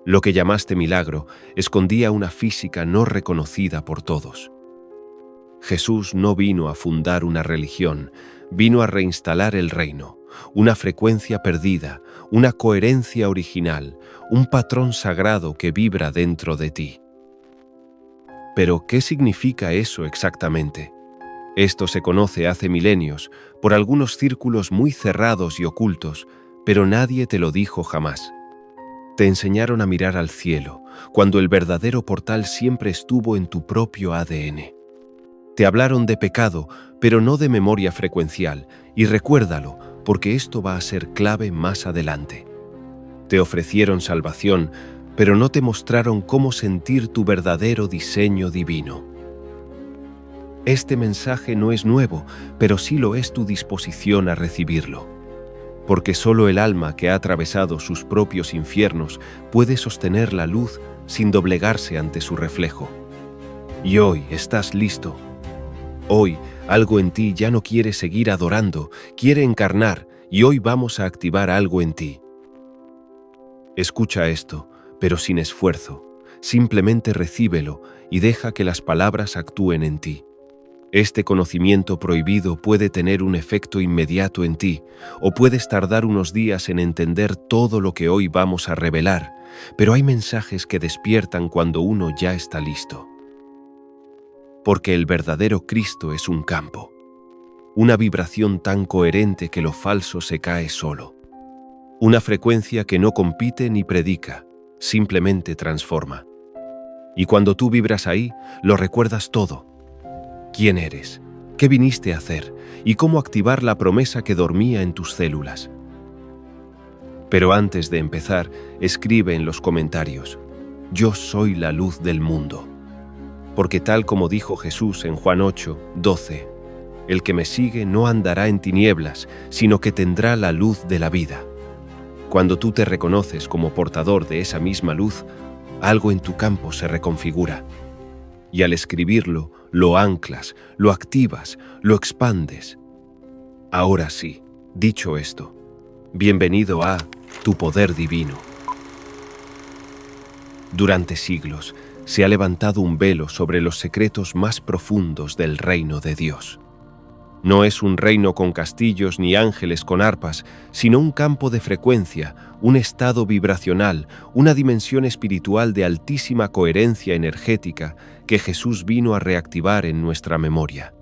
Lo que llamaste milagro escondía una física no reconocida por todos. Jesús no vino a fundar una religión, vino a reinstalar el reino, una frecuencia perdida, una coherencia original, un patrón sagrado que vibra dentro de ti. Pero, ¿qué significa eso exactamente? Esto se conoce hace milenios, por algunos círculos muy cerrados y ocultos, pero nadie te lo dijo jamás. Te enseñaron a mirar al cielo, cuando el verdadero portal siempre estuvo en tu propio ADN. Te hablaron de pecado, pero no de memoria frecuencial, y recuérdalo, porque esto va a ser clave más adelante. Te ofrecieron salvación, pero no te mostraron cómo sentir tu verdadero diseño divino. Este mensaje no es nuevo, pero sí lo es tu disposición a recibirlo. Porque solo el alma que ha atravesado sus propios infiernos puede sostener la luz sin doblegarse ante su reflejo. Y hoy estás listo. Hoy algo en ti ya no quiere seguir adorando, quiere encarnar, y hoy vamos a activar algo en ti. Escucha esto, pero sin esfuerzo. Simplemente recíbelo y deja que las palabras actúen en ti. Este conocimiento prohibido puede tener un efecto inmediato en ti, o puedes tardar unos días en entender todo lo que hoy vamos a revelar, pero hay mensajes que despiertan cuando uno ya está listo. Porque el verdadero Cristo es un campo, una vibración tan coherente que lo falso se cae solo, una frecuencia que no compite ni predica, simplemente transforma. Y cuando tú vibras ahí, lo recuerdas todo. ¿Quién eres? ¿Qué viniste a hacer? ¿Y cómo activar la promesa que dormía en tus células? Pero antes de empezar, escribe en los comentarios: yo soy la luz del mundo. Porque tal como dijo Jesús en Juan 8:12, el que me sigue no andará en tinieblas, sino que tendrá la luz de la vida. Cuando tú te reconoces como portador de esa misma luz, algo en tu campo se reconfigura. Y al escribirlo, lo anclas, lo activas, lo expandes. Ahora sí, dicho esto, bienvenido a tu poder divino. Durante siglos se ha levantado un velo sobre los secretos más profundos del reino de Dios. No es un reino con castillos ni ángeles con arpas, sino un campo de frecuencia, un estado vibracional, una dimensión espiritual de altísima coherencia energética que Jesús vino a reactivar en nuestra memoria.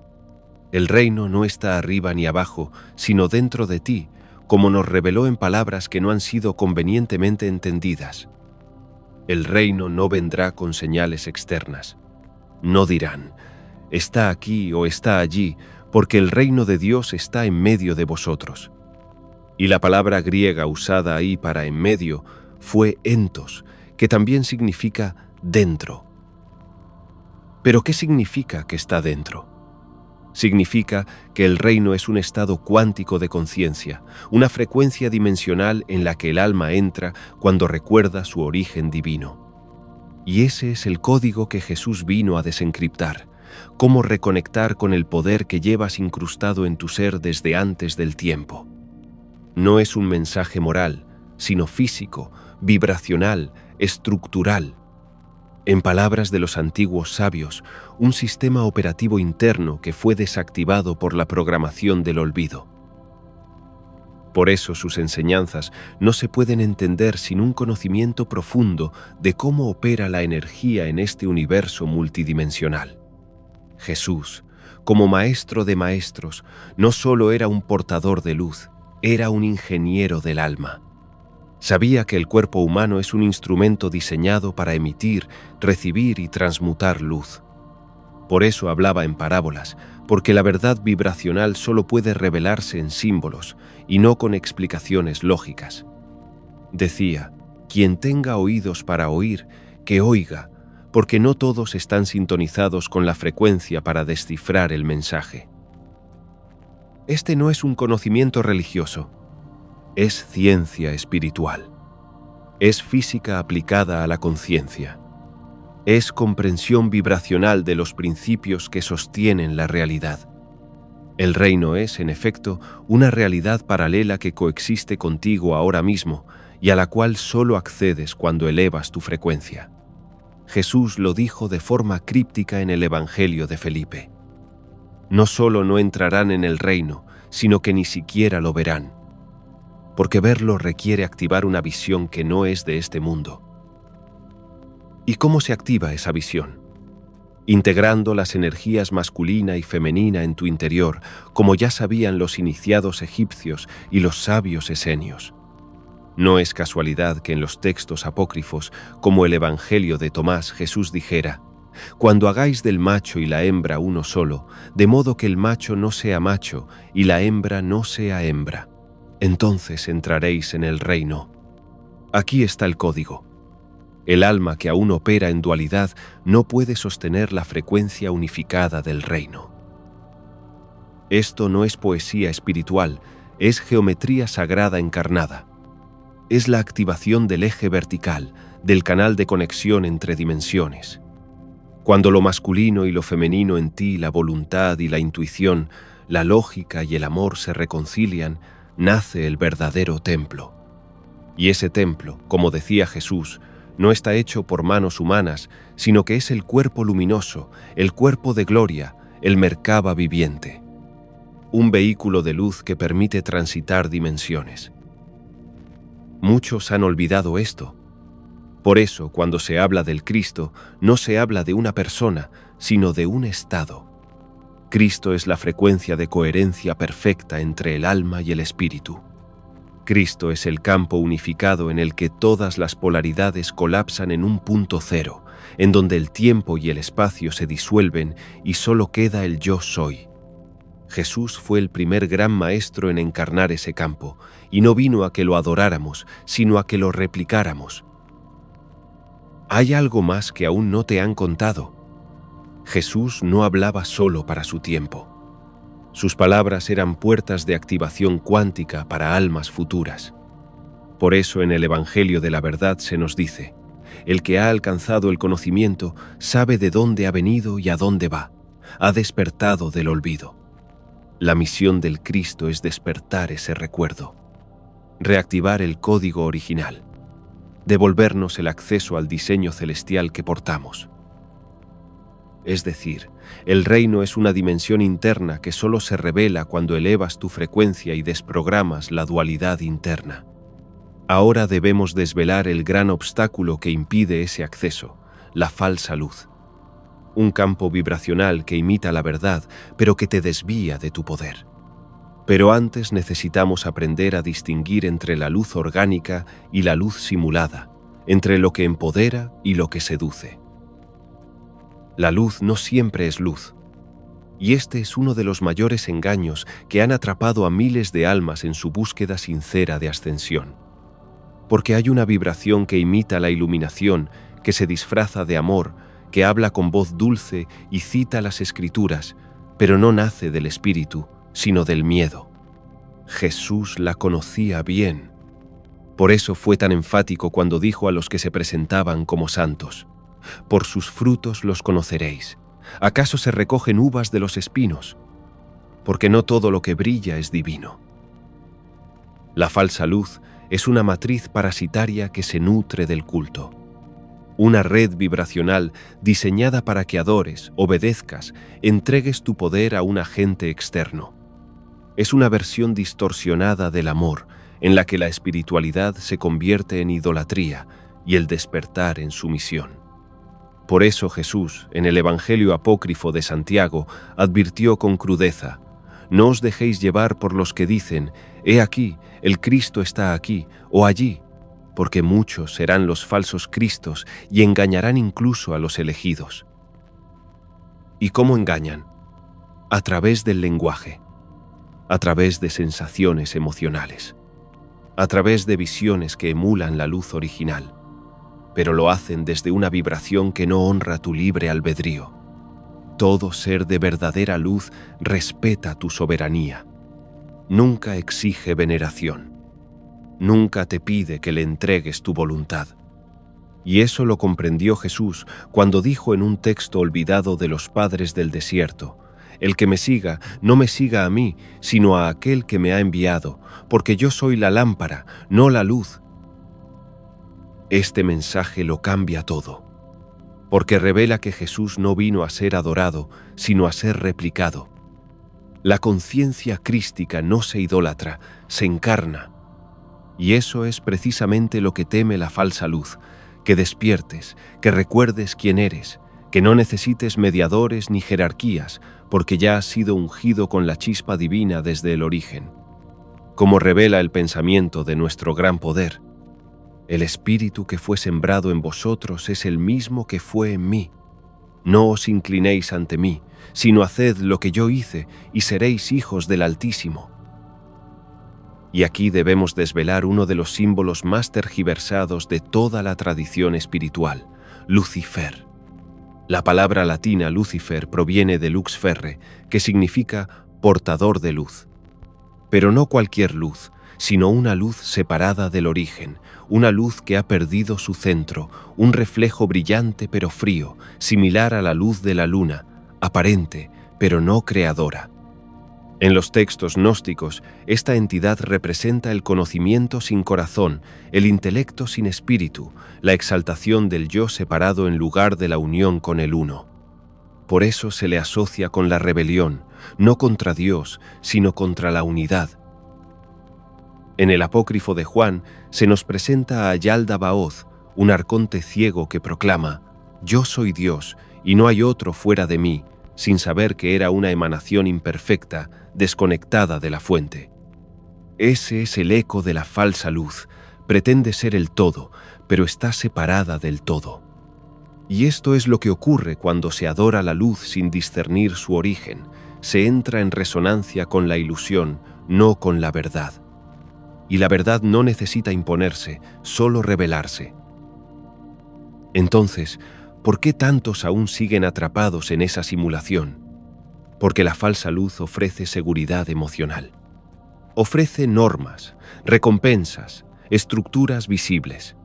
El reino no está arriba ni abajo, sino dentro de ti, como nos reveló en palabras que no han sido convenientemente entendidas. El reino no vendrá con señales externas. No dirán, está aquí o está allí, porque el reino de Dios está en medio de vosotros. Y la palabra griega usada ahí para en medio fue entos, que también significa dentro. ¿Pero qué significa que está dentro? Significa que el reino es un estado cuántico de conciencia, una frecuencia dimensional en la que el alma entra cuando recuerda su origen divino. Y ese es el código que Jesús vino a desencriptar. Cómo reconectar con el poder que llevas incrustado en tu ser desde antes del tiempo. No es un mensaje moral, sino físico, vibracional, estructural. En palabras de los antiguos sabios, un sistema operativo interno que fue desactivado por la programación del olvido. Por eso sus enseñanzas no se pueden entender sin un conocimiento profundo de cómo opera la energía en este universo multidimensional. Jesús, como maestro de maestros, no solo era un portador de luz, era un ingeniero del alma. Sabía que el cuerpo humano es un instrumento diseñado para emitir, recibir y transmutar luz. Por eso hablaba en parábolas, porque la verdad vibracional solo puede revelarse en símbolos y no con explicaciones lógicas. Decía, quien tenga oídos para oír, que oiga, porque no todos están sintonizados con la frecuencia para descifrar el mensaje. Este no es un conocimiento religioso, es ciencia espiritual. Es física aplicada a la conciencia. Es comprensión vibracional de los principios que sostienen la realidad. El reino es, en efecto, una realidad paralela que coexiste contigo ahora mismo y a la cual solo accedes cuando elevas tu frecuencia. Jesús lo dijo de forma críptica en el Evangelio de Felipe. No solo no entrarán en el reino, sino que ni siquiera lo verán, porque verlo requiere activar una visión que no es de este mundo. ¿Y cómo se activa esa visión? Integrando las energías masculina y femenina en tu interior, como ya sabían los iniciados egipcios y los sabios esenios. No es casualidad que en los textos apócrifos, como el Evangelio de Tomás, Jesús dijera: «Cuando hagáis del macho y la hembra uno solo, de modo que el macho no sea macho y la hembra no sea hembra, entonces entraréis en el reino». Aquí está el código. El alma que aún opera en dualidad no puede sostener la frecuencia unificada del reino. Esto no es poesía espiritual, es geometría sagrada encarnada. Es la activación del eje vertical, del canal de conexión entre dimensiones. Cuando lo masculino y lo femenino en ti, la voluntad y la intuición, la lógica y el amor se reconcilian, nace el verdadero templo. Y ese templo, como decía Jesús, no está hecho por manos humanas, sino que es el cuerpo luminoso, el cuerpo de gloria, el Merkaba viviente. Un vehículo de luz que permite transitar dimensiones. Muchos han olvidado esto. Por eso, cuando se habla del Cristo, no se habla de una persona, sino de un estado. Cristo es la frecuencia de coherencia perfecta entre el alma y el espíritu. Cristo es el campo unificado en el que todas las polaridades colapsan en un punto cero, en donde el tiempo y el espacio se disuelven y solo queda el yo soy. Jesús fue el primer gran maestro en encarnar ese campo, y no vino a que lo adoráramos, sino a que lo replicáramos. Hay algo más que aún no te han contado. Jesús no hablaba solo para su tiempo. Sus palabras eran puertas de activación cuántica para almas futuras. Por eso en el Evangelio de la Verdad se nos dice: el que ha alcanzado el conocimiento sabe de dónde ha venido y a dónde va, ha despertado del olvido. La misión del Cristo es despertar ese recuerdo, reactivar el código original, devolvernos el acceso al diseño celestial que portamos. Es decir, el reino es una dimensión interna que solo se revela cuando elevas tu frecuencia y desprogramas la dualidad interna. Ahora debemos desvelar el gran obstáculo que impide ese acceso, la falsa luz. Un campo vibracional que imita la verdad, pero que te desvía de tu poder. Pero antes necesitamos aprender a distinguir entre la luz orgánica y la luz simulada, entre lo que empodera y lo que seduce. La luz no siempre es luz, y este es uno de los mayores engaños que han atrapado a miles de almas en su búsqueda sincera de ascensión. Porque hay una vibración que imita la iluminación, que se disfraza de amor, que habla con voz dulce y cita las Escrituras, pero no nace del espíritu, sino del miedo. Jesús la conocía bien. Por eso fue tan enfático cuando dijo a los que se presentaban como santos: «Por sus frutos los conoceréis. ¿Acaso se recogen uvas de los espinos? Porque no todo lo que brilla es divino». La falsa luz es una matriz parasitaria que se nutre del culto. Una red vibracional diseñada para que adores, obedezcas, entregues tu poder a un agente externo. Es una versión distorsionada del amor, en la que la espiritualidad se convierte en idolatría y el despertar en sumisión. Por eso Jesús, en el Evangelio apócrifo de Santiago, advirtió con crudeza: «No os dejéis llevar por los que dicen: he aquí, el Cristo está aquí o allí, porque muchos serán los falsos Cristos y engañarán incluso a los elegidos». ¿Y cómo engañan? A través del lenguaje, a través de sensaciones emocionales, a través de visiones que emulan la luz original, pero lo hacen desde una vibración que no honra tu libre albedrío. Todo ser de verdadera luz respeta tu soberanía. Nunca exige veneración. Nunca te pide que le entregues tu voluntad. Y eso lo comprendió Jesús cuando dijo en un texto olvidado de los padres del desierto: «El que me siga, no me siga a mí, sino a aquel que me ha enviado, porque yo soy la lámpara, no la luz». Este mensaje lo cambia todo, porque revela que Jesús no vino a ser adorado, sino a ser replicado. La conciencia crística no se idolatra, se encarna. Y eso es precisamente lo que teme la falsa luz, que despiertes, que recuerdes quién eres, que no necesites mediadores ni jerarquías, porque ya has sido ungido con la chispa divina desde el origen. Como revela el pensamiento de nuestro gran poder, el espíritu que fue sembrado en vosotros es el mismo que fue en mí. No os inclinéis ante mí, sino haced lo que yo hice y seréis hijos del Altísimo. Y aquí debemos desvelar uno de los símbolos más tergiversados de toda la tradición espiritual, Lucifer. La palabra latina Lucifer proviene de lux ferre, que significa portador de luz. Pero no cualquier luz, sino una luz separada del origen, una luz que ha perdido su centro, un reflejo brillante pero frío, similar a la luz de la luna, aparente pero no creadora. En los textos gnósticos, esta entidad representa el conocimiento sin corazón, el intelecto sin espíritu, la exaltación del yo separado en lugar de la unión con el uno. Por eso se le asocia con la rebelión, no contra Dios, sino contra la unidad. En el apócrifo de Juan se nos presenta a Yaldabaoth, un arconte ciego que proclama: «Yo soy Dios, y no hay otro fuera de mí», sin saber que era una emanación imperfecta, desconectada de la fuente. Ese es el eco de la falsa luz, pretende ser el todo, pero está separada del todo. Y esto es lo que ocurre cuando se adora la luz sin discernir su origen, se entra en resonancia con la ilusión, no con la verdad. Y la verdad no necesita imponerse, solo revelarse. Entonces, ¿por qué tantos aún siguen atrapados en esa simulación? Porque la falsa luz ofrece seguridad emocional. Ofrece normas, recompensas, estructuras visibles.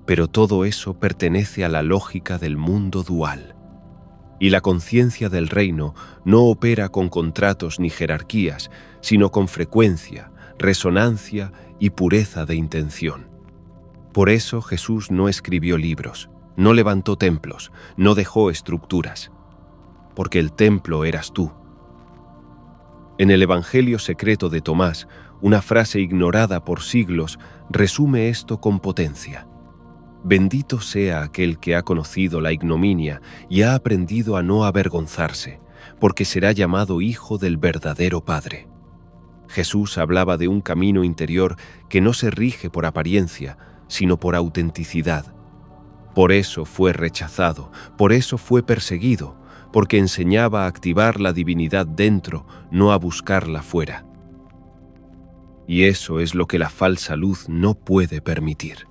Pero todo eso pertenece a la lógica del mundo dual. Y la conciencia del reino no opera con contratos ni jerarquías, sino con frecuencia, resonancia y pureza de intención. Por eso Jesús no escribió libros, no levantó templos, no dejó estructuras, porque el templo eras tú. En el Evangelio secreto de Tomás, una frase ignorada por siglos resume esto con potencia. Bendito sea aquel que ha conocido la ignominia y ha aprendido a no avergonzarse, porque será llamado hijo del verdadero Padre. Jesús hablaba de un camino interior que no se rige por apariencia, sino por autenticidad. Por eso fue rechazado, por eso fue perseguido, porque enseñaba a activar la divinidad dentro, no a buscarla fuera. Y eso es lo que la falsa luz no puede permitir.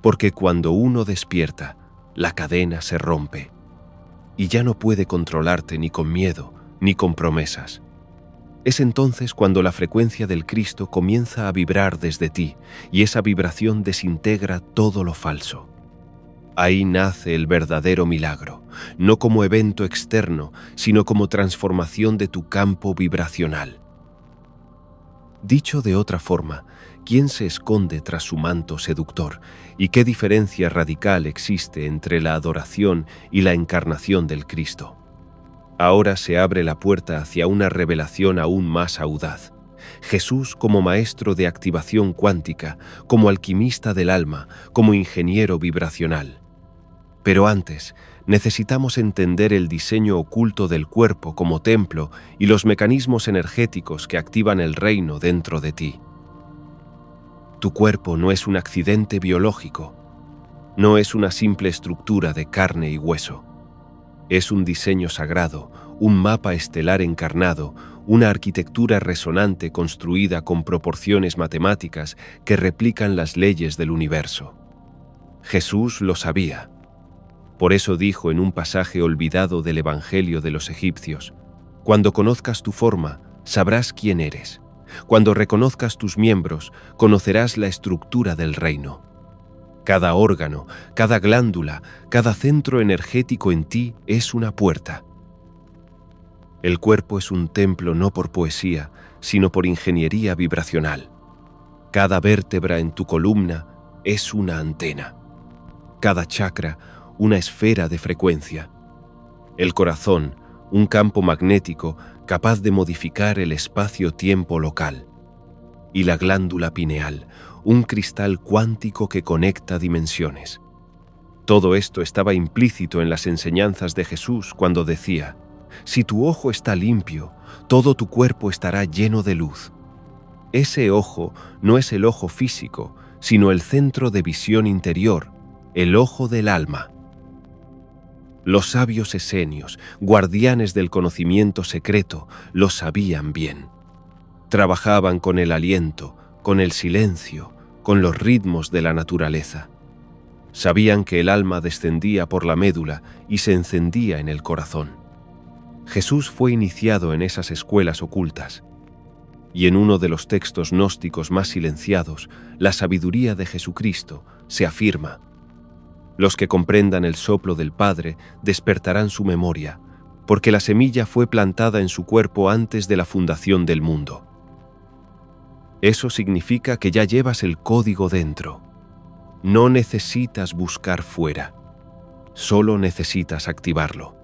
Porque cuando uno despierta, la cadena se rompe, y ya no puede controlarte ni con miedo, ni con promesas. Es entonces cuando la frecuencia del Cristo comienza a vibrar desde ti, y esa vibración desintegra todo lo falso. Ahí nace el verdadero milagro, no como evento externo, sino como transformación de tu campo vibracional. Dicho de otra forma, ¿quién se esconde tras su manto seductor? ¿Y qué diferencia radical existe entre la adoración y la encarnación del Cristo? Ahora se abre la puerta hacia una revelación aún más audaz. Jesús como maestro de activación cuántica, como alquimista del alma, como ingeniero vibracional. Pero antes, necesitamos entender el diseño oculto del cuerpo como templo y los mecanismos energéticos que activan el reino dentro de ti. Tu cuerpo no es un accidente biológico, no es una simple estructura de carne y hueso. Es un diseño sagrado, un mapa estelar encarnado, una arquitectura resonante construida con proporciones matemáticas que replican las leyes del universo. Jesús lo sabía. Por eso dijo en un pasaje olvidado del Evangelio de los egipcios: «Cuando conozcas tu forma, sabrás quién eres. Cuando reconozcas tus miembros, conocerás la estructura del reino». Cada órgano, cada glándula, cada centro energético en ti es una puerta. El cuerpo es un templo no por poesía, sino por ingeniería vibracional. Cada vértebra en tu columna es una antena. cada chakra una esfera de frecuencia. El corazón, un campo magnético capaz de modificar el espacio-tiempo local. Y la glándula pineal, un cristal cuántico que conecta dimensiones. Todo esto estaba implícito en las enseñanzas de Jesús cuando decía: si tu ojo está limpio, todo tu cuerpo estará lleno de luz. Ese ojo no es el ojo físico, sino el centro de visión interior, el ojo del alma. Los sabios esenios, guardianes del conocimiento secreto, lo sabían bien. Trabajaban con el aliento, con el silencio, con los ritmos de la naturaleza. Sabían que el alma descendía por la médula y se encendía en el corazón. Jesús fue iniciado en esas escuelas ocultas. Y en uno de los textos gnósticos más silenciados, la sabiduría de Jesucristo, se afirma: los que comprendan el soplo del Padre despertarán su memoria, porque la semilla fue plantada en su cuerpo antes de la fundación del mundo. Eso significa que ya llevas el código dentro. No necesitas buscar fuera, solo necesitas activarlo.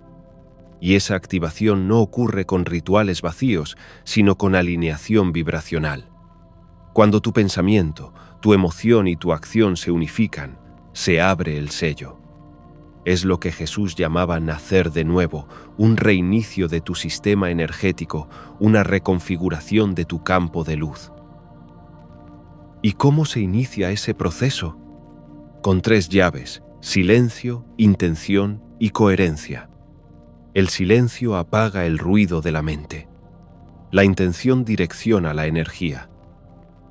Y esa activación no ocurre con rituales vacíos, sino con alineación vibracional. Cuando tu pensamiento, tu emoción y tu acción se unifican, se abre el sello. Es lo que Jesús llamaba nacer de nuevo, un reinicio de tu sistema energético, una reconfiguración de tu campo de luz. ¿Y cómo se inicia ese proceso? Con 3 llaves: silencio, intención y coherencia. El silencio apaga el ruido de la mente. La intención direcciona la energía.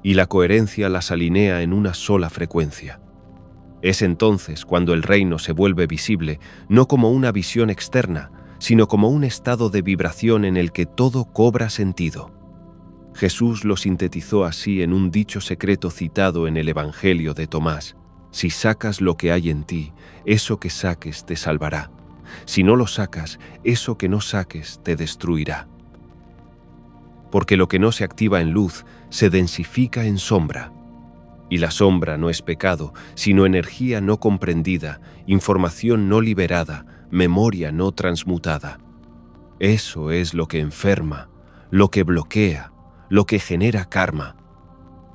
Y la coherencia las alinea en una sola frecuencia. Es entonces cuando el reino se vuelve visible, no como una visión externa, sino como un estado de vibración en el que todo cobra sentido. Jesús lo sintetizó así en un dicho secreto citado en el Evangelio de Tomás: si sacas lo que hay en ti, eso que saques te salvará. Si no lo sacas, eso que no saques te destruirá. Porque lo que no se activa en luz se densifica en sombra. Y la sombra no es pecado, sino energía no comprendida, información no liberada, memoria no transmutada. Eso es lo que enferma, lo que bloquea, lo que genera karma.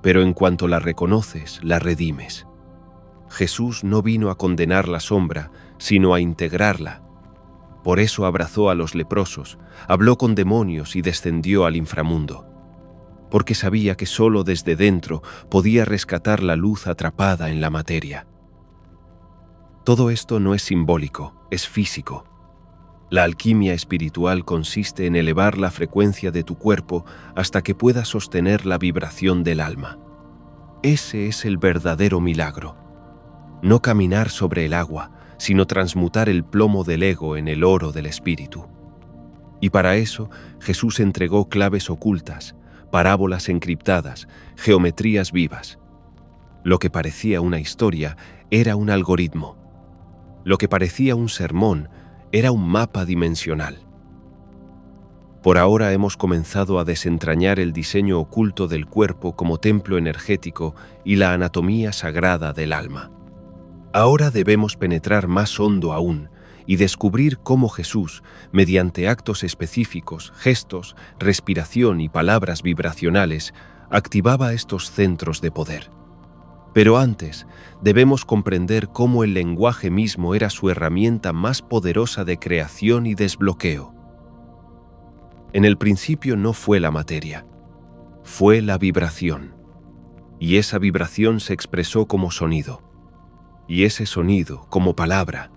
Pero en cuanto la reconoces, la redimes. Jesús no vino a condenar la sombra, sino a integrarla. Por eso abrazó a los leprosos, habló con demonios y descendió al inframundo. Porque sabía que solo desde dentro podía rescatar la luz atrapada en la materia. Todo esto no es simbólico, es físico. La alquimia espiritual consiste en elevar la frecuencia de tu cuerpo hasta que pueda sostener la vibración del alma. Ese es el verdadero milagro. No caminar sobre el agua, sino transmutar el plomo del ego en el oro del espíritu. Y para eso Jesús entregó claves ocultas, parábolas encriptadas, geometrías vivas. Lo que parecía una historia era un algoritmo. Lo que parecía un sermón era un mapa dimensional. Por ahora hemos comenzado a desentrañar el diseño oculto del cuerpo como templo energético y la anatomía sagrada del alma. Ahora debemos penetrar más hondo aún y descubrir cómo Jesús, mediante actos específicos, gestos, respiración y palabras vibracionales, activaba estos centros de poder. Pero antes, debemos comprender cómo el lenguaje mismo era su herramienta más poderosa de creación y desbloqueo. En el principio no fue la materia, fue la vibración. Y esa vibración se expresó como sonido. Y ese sonido como palabra.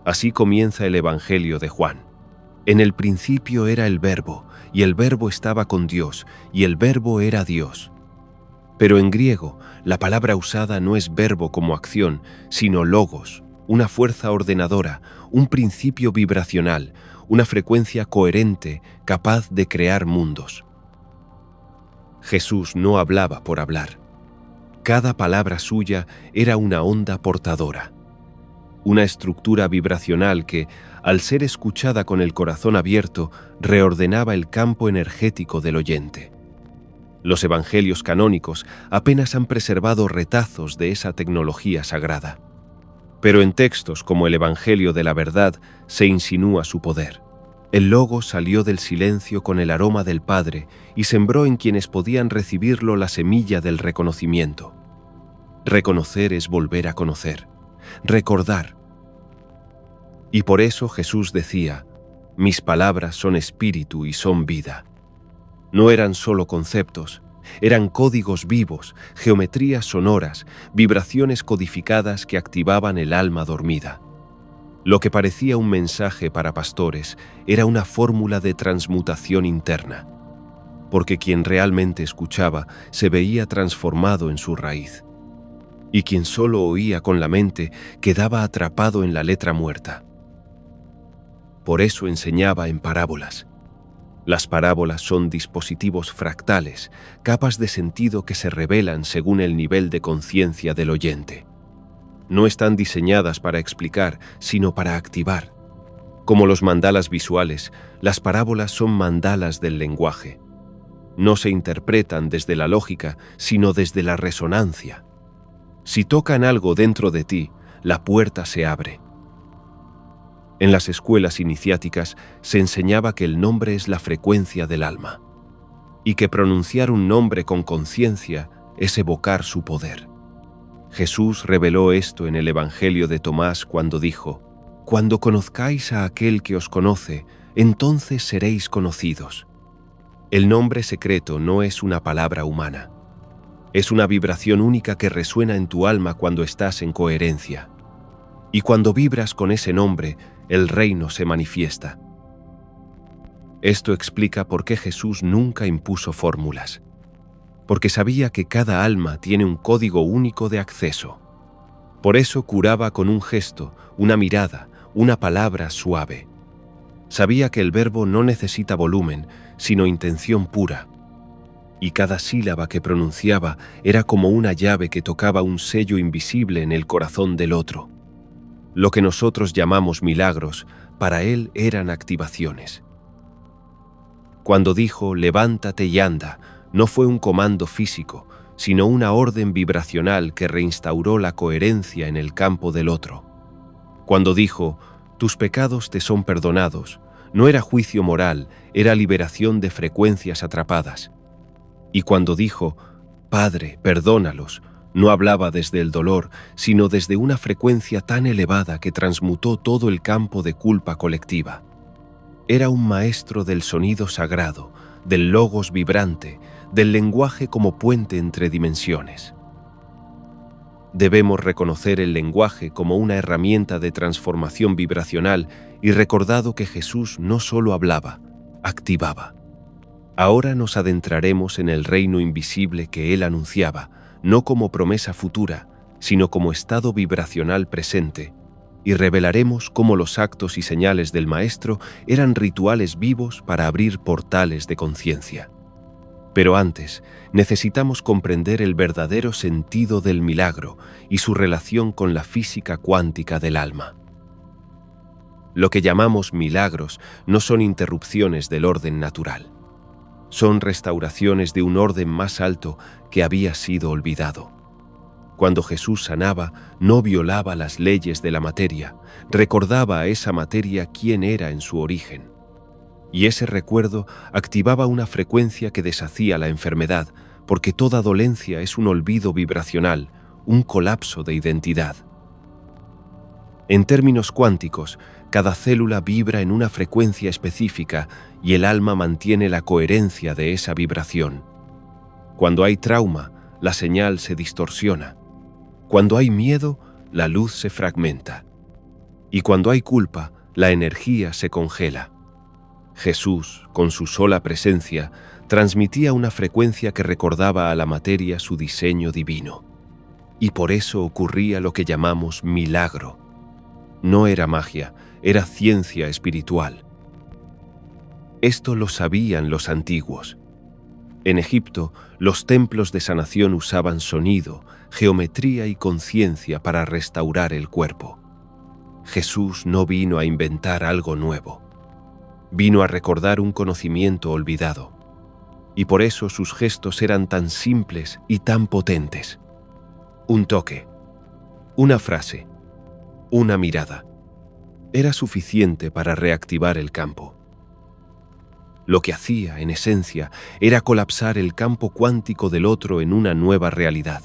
Así comienza el Evangelio de Juan. En el principio era el Verbo, y el Verbo estaba con Dios, y el Verbo era Dios. Pero en griego, la palabra usada no es verbo como acción, sino logos, una fuerza ordenadora, un principio vibracional, una frecuencia coherente capaz de crear mundos. Jesús no hablaba por hablar. Cada palabra suya era una onda portadora. Una estructura vibracional que, al ser escuchada con el corazón abierto, reordenaba el campo energético del oyente. Los evangelios canónicos apenas han preservado retazos de esa tecnología sagrada. Pero en textos como el Evangelio de la Verdad se insinúa su poder. El Logos salió del silencio con el aroma del Padre y sembró en quienes podían recibirlo la semilla del reconocimiento. Reconocer es volver a conocer, recordar. Y por eso Jesús decía: mis palabras son espíritu y son vida. No eran solo conceptos, eran códigos vivos, geometrías sonoras, vibraciones codificadas que activaban el alma dormida. Lo que parecía un mensaje para pastores era una fórmula de transmutación interna, porque quien realmente escuchaba se veía transformado en su raíz, y quien solo oía con la mente quedaba atrapado en la letra muerta. Por eso enseñaba en parábolas. Las parábolas son dispositivos fractales, capas de sentido que se revelan según el nivel de conciencia del oyente. No están diseñadas para explicar, sino para activar. Como los mandalas visuales, las parábolas son mandalas del lenguaje. No se interpretan desde la lógica, sino desde la resonancia. Si tocan algo dentro de ti, la puerta se abre. En las escuelas iniciáticas se enseñaba que el nombre es la frecuencia del alma, y que pronunciar un nombre con conciencia es evocar su poder. Jesús reveló esto en el Evangelio de Tomás cuando dijo: «Cuando conozcáis a aquel que os conoce, entonces seréis conocidos». El nombre secreto no es una palabra humana. Es una vibración única que resuena en tu alma cuando estás en coherencia. Y cuando vibras con ese nombre, el reino se manifiesta. Esto explica por qué Jesús nunca impuso fórmulas, porque sabía que cada alma tiene un código único de acceso. Por eso curaba con un gesto, una mirada, una palabra suave. Sabía que el verbo no necesita volumen, sino intención pura. Y cada sílaba que pronunciaba era como una llave que tocaba un sello invisible en el corazón del otro. Lo que nosotros llamamos milagros, para él eran activaciones. Cuando dijo «levántate y anda», no fue un comando físico, sino una orden vibracional que reinstauró la coherencia en el campo del otro. Cuando dijo «tus pecados te son perdonados», no era juicio moral, era liberación de frecuencias atrapadas. Y cuando dijo «Padre, perdónalos», no hablaba desde el dolor, sino desde una frecuencia tan elevada que transmutó todo el campo de culpa colectiva. Era un maestro del sonido sagrado, del logos vibrante, del lenguaje como puente entre dimensiones. Debemos reconocer el lenguaje como una herramienta de transformación vibracional y recordado que Jesús no solo hablaba, activaba. Ahora nos adentraremos en el reino invisible que él anunciaba, no como promesa futura, sino como estado vibracional presente, y revelaremos cómo los actos y señales del Maestro eran rituales vivos para abrir portales de conciencia. Pero antes, necesitamos comprender el verdadero sentido del milagro y su relación con la física cuántica del alma. Lo que llamamos milagros no son interrupciones del orden natural. Son restauraciones de un orden más alto que había sido olvidado. Cuando Jesús sanaba, no violaba las leyes de la materia, recordaba a esa materia quién era en su origen. Y ese recuerdo activaba una frecuencia que deshacía la enfermedad, porque toda dolencia es un olvido vibracional, un colapso de identidad. En términos cuánticos, cada célula vibra en una frecuencia específica y el alma mantiene la coherencia de esa vibración. Cuando hay trauma, la señal se distorsiona. Cuando hay miedo, la luz se fragmenta. Y cuando hay culpa, la energía se congela. Jesús, con su sola presencia, transmitía una frecuencia que recordaba a la materia su diseño divino. Y por eso ocurría lo que llamamos milagro. No era magia, era ciencia espiritual. Esto lo sabían los antiguos. En Egipto, los templos de sanación usaban sonido, geometría y conciencia para restaurar el cuerpo. Jesús no vino a inventar algo nuevo. Vino a recordar un conocimiento olvidado. Y por eso sus gestos eran tan simples y tan potentes. Un toque, una frase, Una mirada. Era suficiente para reactivar el campo. Lo que hacía, en esencia, era colapsar el campo cuántico del otro en una nueva realidad.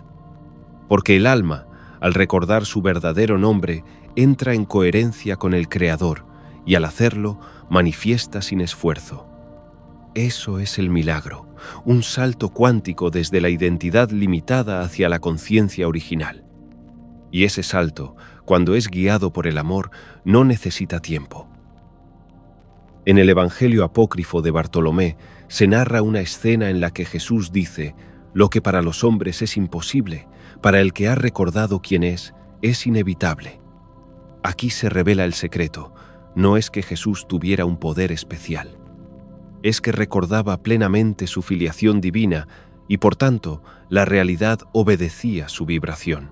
Porque el alma, al recordar su verdadero nombre, entra en coherencia con el Creador y al hacerlo, manifiesta sin esfuerzo. Eso es el milagro, un salto cuántico desde la identidad limitada hacia la conciencia original. Y ese salto, cuando es guiado por el amor, no necesita tiempo. En el Evangelio apócrifo de Bartolomé se narra una escena en la que Jesús dice: lo que para los hombres es imposible, para el que ha recordado quién es inevitable. Aquí se revela el secreto. No es que Jesús tuviera un poder especial. Es que recordaba plenamente su filiación divina y, por tanto, la realidad obedecía su vibración.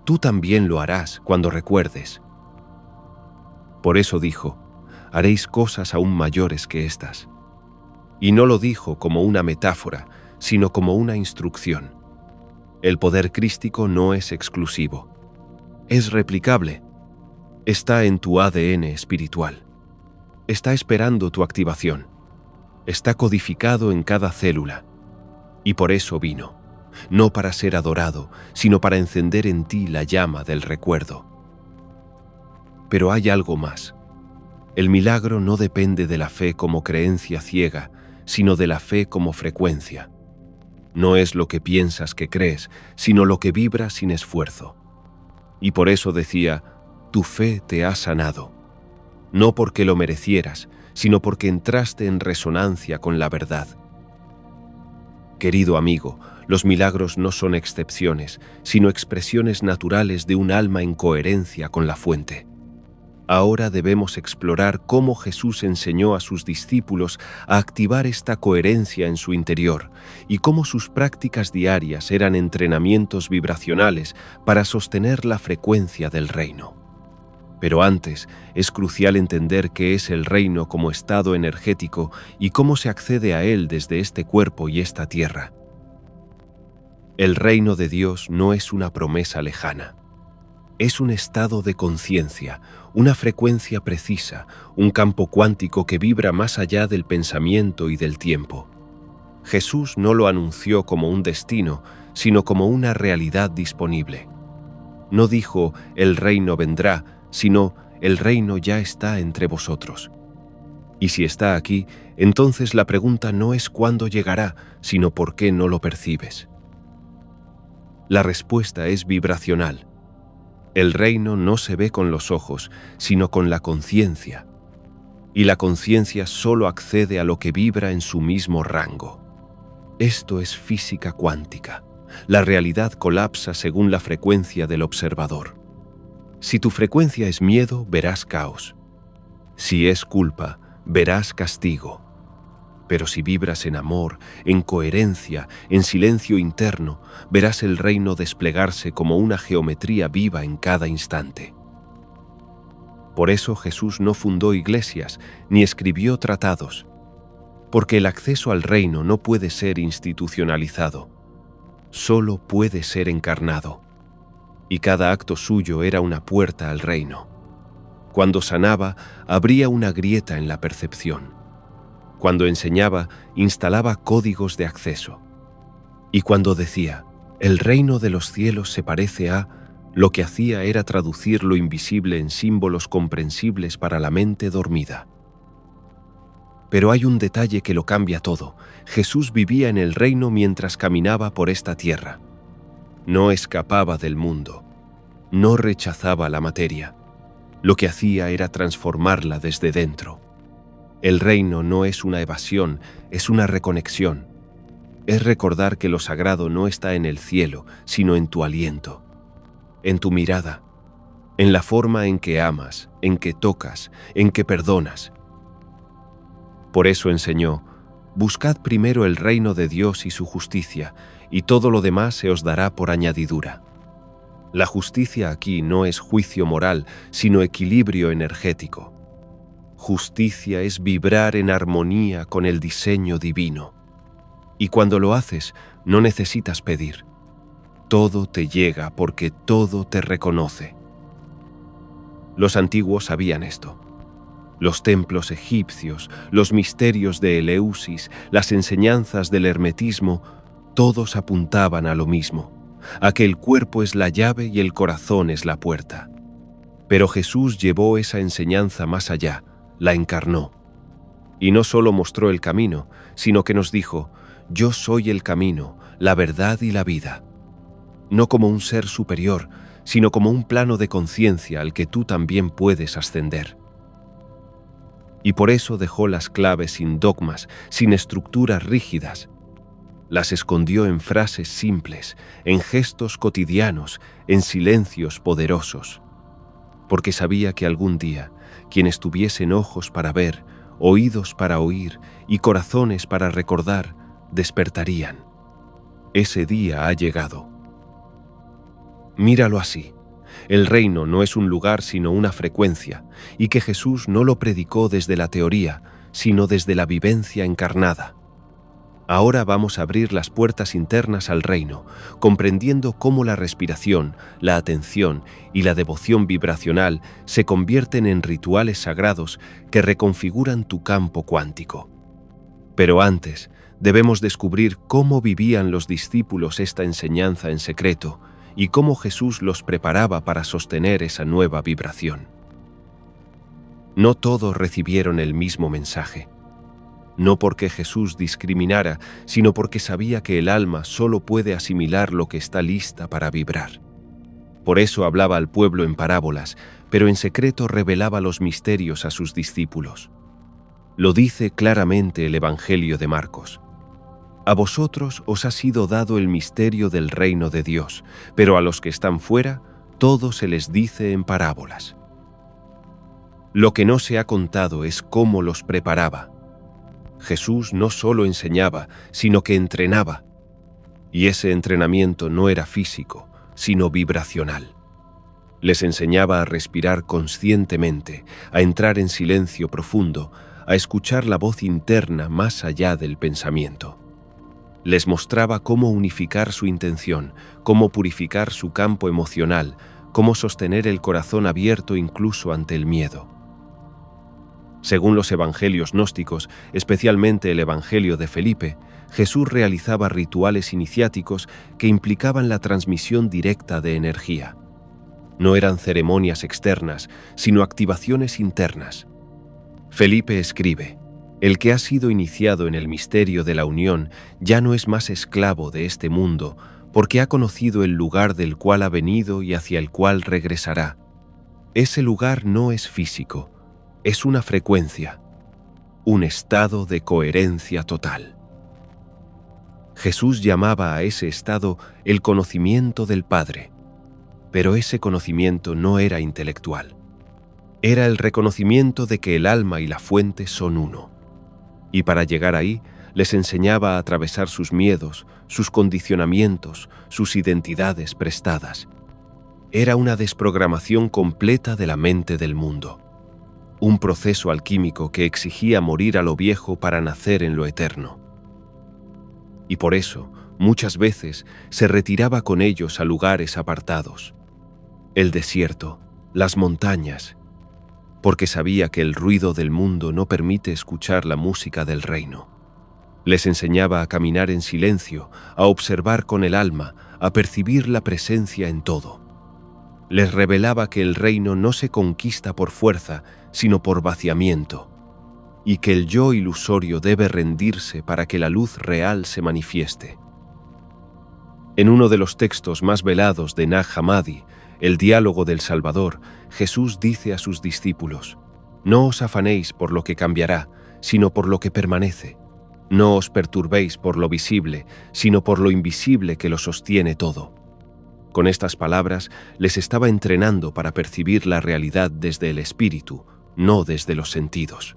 Tú también lo harás cuando recuerdes. Por eso dijo: haréis cosas aún mayores que estas. Y no lo dijo como una metáfora, sino como una instrucción. El poder crístico no es exclusivo. Es replicable. Está en tu ADN espiritual. Está esperando tu activación. Está codificado en cada célula. Y por eso vino, no para ser adorado, sino para encender en ti la llama del recuerdo. Pero hay algo más. El milagro no depende de la fe como creencia ciega, sino de la fe como frecuencia. No es lo que piensas que crees, sino lo que vibra sin esfuerzo. Y por eso decía: tu fe te ha sanado. No porque lo merecieras, sino porque entraste en resonancia con la verdad. Querido amigo, los milagros no son excepciones, sino expresiones naturales de un alma en coherencia con la fuente. Ahora debemos explorar cómo Jesús enseñó a sus discípulos a activar esta coherencia en su interior y cómo sus prácticas diarias eran entrenamientos vibracionales para sostener la frecuencia del reino. Pero antes, es crucial entender qué es el reino como estado energético y cómo se accede a él desde este cuerpo y esta tierra. El reino de Dios no es una promesa lejana. Es un estado de conciencia, una frecuencia precisa, un campo cuántico que vibra más allá del pensamiento y del tiempo. Jesús no lo anunció como un destino, sino como una realidad disponible. No dijo: el reino vendrá, sino: el reino ya está entre vosotros. Y si está aquí, entonces la pregunta no es cuándo llegará, sino por qué no lo percibes. La respuesta es vibracional. El reino no se ve con los ojos, sino con la conciencia. Y la conciencia solo accede a lo que vibra en su mismo rango. Esto es física cuántica. La realidad colapsa según la frecuencia del observador. Si tu frecuencia es miedo, verás caos. Si es culpa, verás castigo. Pero si vibras en amor, en coherencia, en silencio interno, verás el reino desplegarse como una geometría viva en cada instante. Por eso Jesús no fundó iglesias ni escribió tratados, porque el acceso al reino no puede ser institucionalizado, solo puede ser encarnado. Y cada acto suyo era una puerta al reino. Cuando sanaba, abría una grieta en la percepción. Cuando enseñaba, instalaba códigos de acceso. Y cuando decía: el reino de los cielos se parece a, lo que hacía era traducir lo invisible en símbolos comprensibles para la mente dormida. Pero hay un detalle que lo cambia todo. Jesús vivía en el reino mientras caminaba por esta tierra. No escapaba del mundo. No rechazaba la materia. Lo que hacía era transformarla desde dentro. El reino no es una evasión, es una reconexión. Es recordar que lo sagrado no está en el cielo, sino en tu aliento, en tu mirada, en la forma en que amas, en que tocas, en que perdonas. Por eso enseñó: buscad primero el reino de Dios y su justicia, y todo lo demás se os dará por añadidura. La justicia aquí no es juicio moral, sino equilibrio energético. Justicia es vibrar en armonía con el diseño divino. Y cuando lo haces, no necesitas pedir. Todo te llega porque todo te reconoce. Los antiguos sabían esto. Los templos egipcios, los misterios de Eleusis, las enseñanzas del hermetismo, todos apuntaban a lo mismo, a que el cuerpo es la llave y el corazón es la puerta. Pero Jesús llevó esa enseñanza más allá, la encarnó. Y no solo mostró el camino, sino que nos dijo: «Yo soy el camino, la verdad y la vida». No como un ser superior, sino como un plano de conciencia al que tú también puedes ascender. Y por eso dejó las claves sin dogmas, sin estructuras rígidas. Las escondió en frases simples, en gestos cotidianos, en silencios poderosos. Porque sabía que algún día, quienes tuviesen ojos para ver, oídos para oír y corazones para recordar, despertarían. Ese día ha llegado. Míralo así. El reino no es un lugar sino una frecuencia, y que Jesús no lo predicó desde la teoría, sino desde la vivencia encarnada. Ahora vamos a abrir las puertas internas al reino, comprendiendo cómo la respiración, la atención y la devoción vibracional se convierten en rituales sagrados que reconfiguran tu campo cuántico. Pero antes, debemos descubrir cómo vivían los discípulos esta enseñanza en secreto y cómo Jesús los preparaba para sostener esa nueva vibración. No todos recibieron el mismo mensaje. No porque Jesús discriminara, sino porque sabía que el alma solo puede asimilar lo que está lista para vibrar. Por eso hablaba al pueblo en parábolas, pero en secreto revelaba los misterios a sus discípulos. Lo dice claramente el Evangelio de Marcos. A vosotros os ha sido dado el misterio del reino de Dios, pero a los que están fuera, todo se les dice en parábolas. Lo que no se ha contado es cómo los preparaba. Jesús no solo enseñaba, sino que entrenaba. Y ese entrenamiento no era físico, sino vibracional. Les enseñaba a respirar conscientemente, a entrar en silencio profundo, a escuchar la voz interna más allá del pensamiento. Les mostraba cómo unificar su intención, cómo purificar su campo emocional, cómo sostener el corazón abierto incluso ante el miedo. Según los evangelios gnósticos, especialmente el Evangelio de Felipe, Jesús realizaba rituales iniciáticos que implicaban la transmisión directa de energía. No eran ceremonias externas, sino activaciones internas. Felipe escribe: «El que ha sido iniciado en el misterio de la unión ya no es más esclavo de este mundo, porque ha conocido el lugar del cual ha venido y hacia el cual regresará. Ese lugar no es físico, es una frecuencia, un estado de coherencia total». Jesús llamaba a ese estado el conocimiento del Padre, pero ese conocimiento no era intelectual. Era el reconocimiento de que el alma y la fuente son uno. Y para llegar ahí, les enseñaba a atravesar sus miedos, sus condicionamientos, sus identidades prestadas. Era una desprogramación completa de la mente del mundo. Un proceso alquímico que exigía morir a lo viejo para nacer en lo eterno. Y por eso, muchas veces, se retiraba con ellos a lugares apartados. El desierto, las montañas, porque sabía que el ruido del mundo no permite escuchar la música del reino. Les enseñaba a caminar en silencio, a observar con el alma, a percibir la presencia en todo. Les revelaba que el reino no se conquista por fuerza, sino por vaciamiento, y que el yo ilusorio debe rendirse para que la luz real se manifieste. En uno de los textos más velados de Nag Hammadi, el diálogo del Salvador, Jesús dice a sus discípulos: «No os afanéis por lo que cambiará, sino por lo que permanece. No os perturbéis por lo visible, sino por lo invisible que lo sostiene todo». Con estas palabras les estaba entrenando para percibir la realidad desde el espíritu, no desde los sentidos.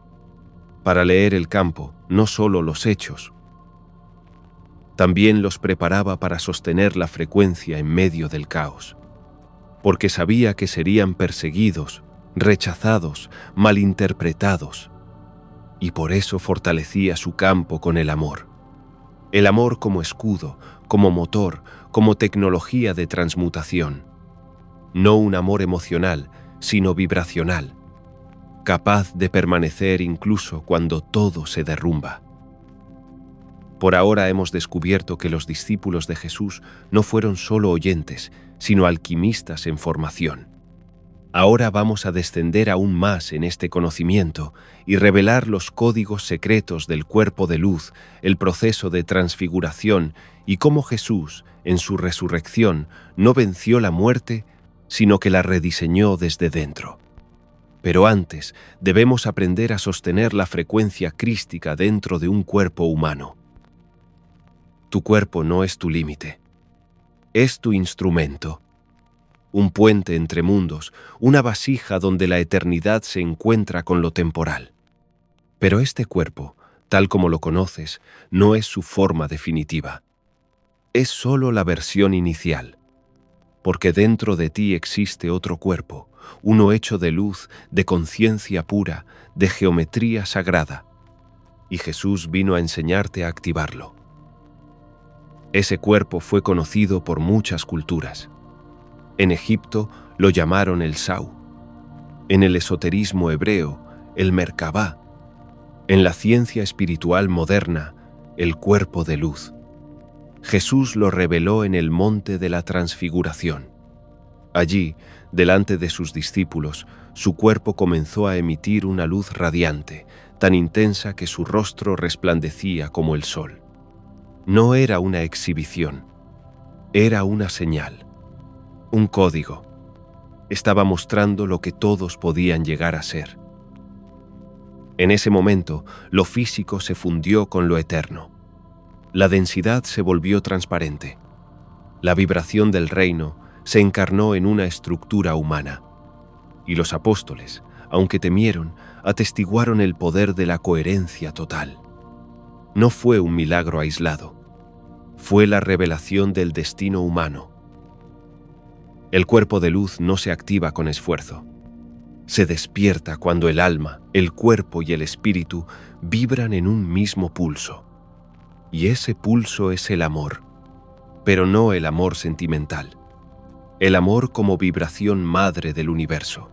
Para leer el campo, no solo los hechos. También los preparaba para sostener la frecuencia en medio del caos. Porque sabía que serían perseguidos, rechazados, malinterpretados. Y por eso fortalecía su campo con el amor. El amor como escudo, como motor, como tecnología de transmutación. No un amor emocional, sino vibracional, capaz de permanecer incluso cuando todo se derrumba. Por ahora hemos descubierto que los discípulos de Jesús no fueron solo oyentes, sino alquimistas en formación. Ahora vamos a descender aún más en este conocimiento y revelar los códigos secretos del cuerpo de luz, el proceso de transfiguración y cómo Jesús, en su resurrección, no venció la muerte, sino que la rediseñó desde dentro. Pero antes debemos aprender a sostener la frecuencia crística dentro de un cuerpo humano. Tu cuerpo no es tu límite, es tu instrumento. Un puente entre mundos, una vasija donde la eternidad se encuentra con lo temporal. Pero este cuerpo, tal como lo conoces, no es su forma definitiva. Es solo la versión inicial, porque dentro de ti existe otro cuerpo, uno hecho de luz, de conciencia pura, de geometría sagrada, y Jesús vino a enseñarte a activarlo. Ese cuerpo fue conocido por muchas culturas. En Egipto lo llamaron el Sau, en el esoterismo hebreo, el Merkabá, en la ciencia espiritual moderna, el cuerpo de luz. Jesús lo reveló en el monte de la transfiguración. Allí, delante de sus discípulos, su cuerpo comenzó a emitir una luz radiante, tan intensa que su rostro resplandecía como el sol. No era una exhibición, era una señal. Un código. Estaba mostrando lo que todos podían llegar a ser. En ese momento, lo físico se fundió con lo eterno. La densidad se volvió transparente. La vibración del reino se encarnó en una estructura humana. Y los apóstoles, aunque temieron, atestiguaron el poder de la coherencia total. No fue un milagro aislado. Fue la revelación del destino humano. El cuerpo de luz no se activa con esfuerzo. Se despierta cuando el alma, el cuerpo y el espíritu vibran en un mismo pulso. Y ese pulso es el amor, pero no el amor sentimental. El amor como vibración madre del universo.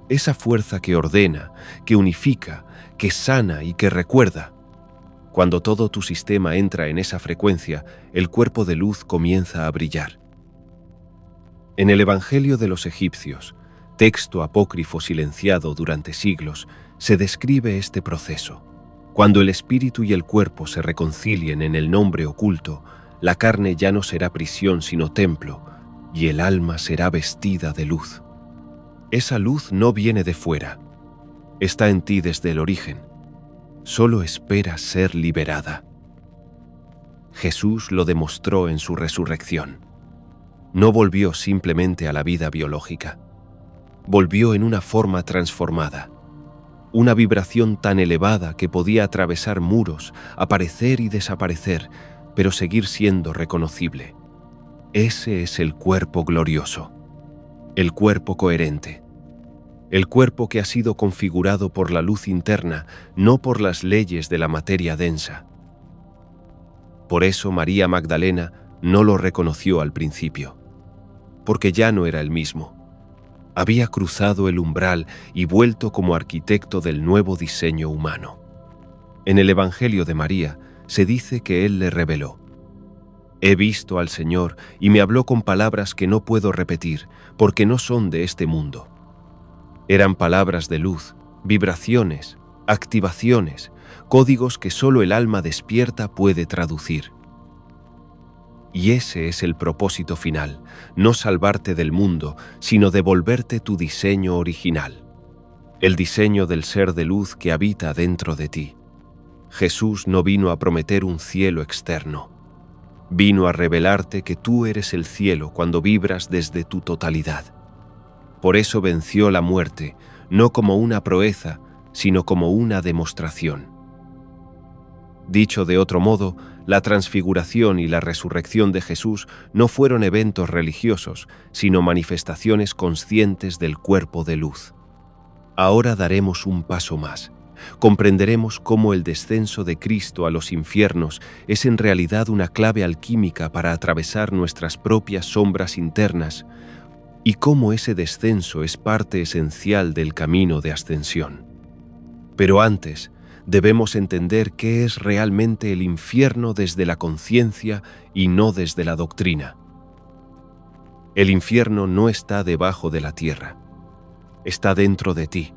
Esa fuerza que ordena, que unifica, que sana y que recuerda. Cuando todo tu sistema entra en esa frecuencia, el cuerpo de luz comienza a brillar. En el Evangelio de los egipcios, texto apócrifo silenciado durante siglos, se describe este proceso. Cuando el espíritu y el cuerpo se reconcilien en el nombre oculto, la carne ya no será prisión sino templo, y el alma será vestida de luz. Esa luz no viene de fuera, está en ti desde el origen. Solo espera ser liberada. Jesús lo demostró en su resurrección. No volvió simplemente a la vida biológica. Volvió en una forma transformada. Una vibración tan elevada que podía atravesar muros, aparecer y desaparecer, pero seguir siendo reconocible. Ese es el cuerpo glorioso. El cuerpo coherente. El cuerpo que ha sido configurado por la luz interna, no por las leyes de la materia densa. Por eso María Magdalena no lo reconoció al principio, porque ya no era el mismo. Había cruzado el umbral y vuelto como arquitecto del nuevo diseño humano. En el Evangelio de María se dice que Él le reveló: «He visto al Señor y me habló con palabras que no puedo repetir, porque no son de este mundo». Eran palabras de luz, vibraciones, activaciones, códigos que solo el alma despierta puede traducir. Y ese es el propósito final, no salvarte del mundo, sino devolverte tu diseño original, el diseño del ser de luz que habita dentro de ti. Jesús no vino a prometer un cielo externo, vino a revelarte que tú eres el cielo cuando vibras desde tu totalidad. Por eso venció la muerte, no como una proeza, sino como una demostración. Dicho de otro modo, la transfiguración y la resurrección de Jesús no fueron eventos religiosos, sino manifestaciones conscientes del cuerpo de luz. Ahora daremos un paso más. Comprenderemos cómo el descenso de Cristo a los infiernos es en realidad una clave alquímica para atravesar nuestras propias sombras internas, y cómo ese descenso es parte esencial del camino de ascensión. Pero antes, debemos entender qué es realmente el infierno desde la conciencia y no desde la doctrina. El infierno no está debajo de la tierra, está dentro de ti.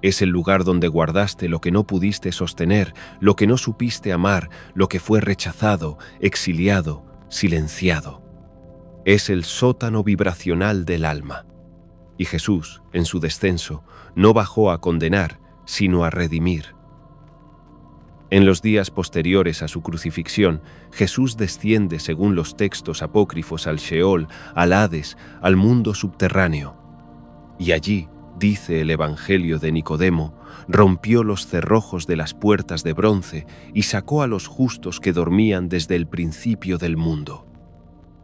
Es el lugar donde guardaste lo que no pudiste sostener, lo que no supiste amar, lo que fue rechazado, exiliado, silenciado. Es el sótano vibracional del alma. Y Jesús, en su descenso, no bajó a condenar, sino a redimir. En los días posteriores a su crucifixión, Jesús desciende según los textos apócrifos al Sheol, al Hades, al mundo subterráneo. Y allí, dice el Evangelio de Nicodemo, rompió los cerrojos de las puertas de bronce y sacó a los justos que dormían desde el principio del mundo.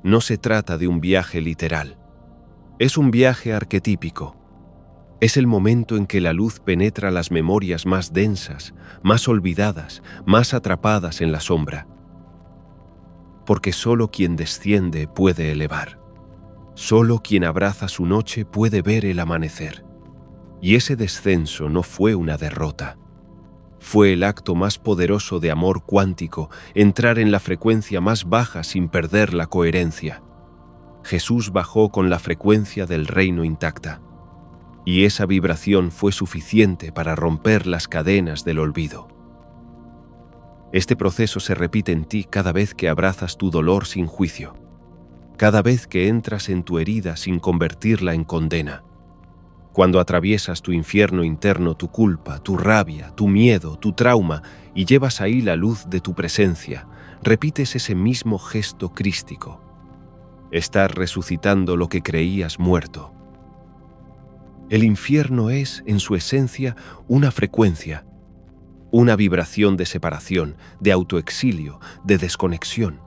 No se trata de un viaje literal, es un viaje arquetípico. Es el momento en que la luz penetra las memorias más densas, más olvidadas, más atrapadas en la sombra. Porque solo quien desciende puede elevar. Solo quien abraza su noche puede ver el amanecer. Y ese descenso no fue una derrota. Fue el acto más poderoso de amor cuántico, entrar en la frecuencia más baja sin perder la coherencia. Jesús bajó con la frecuencia del reino intacta. Y esa vibración fue suficiente para romper las cadenas del olvido. Este proceso se repite en ti cada vez que abrazas tu dolor sin juicio, cada vez que entras en tu herida sin convertirla en condena, cuando atraviesas tu infierno interno, tu culpa, tu rabia, tu miedo, tu trauma, y llevas ahí la luz de tu presencia, repites ese mismo gesto crístico. Estás resucitando lo que creías muerto. El infierno es, en su esencia, una frecuencia, una vibración de separación, de autoexilio, de desconexión.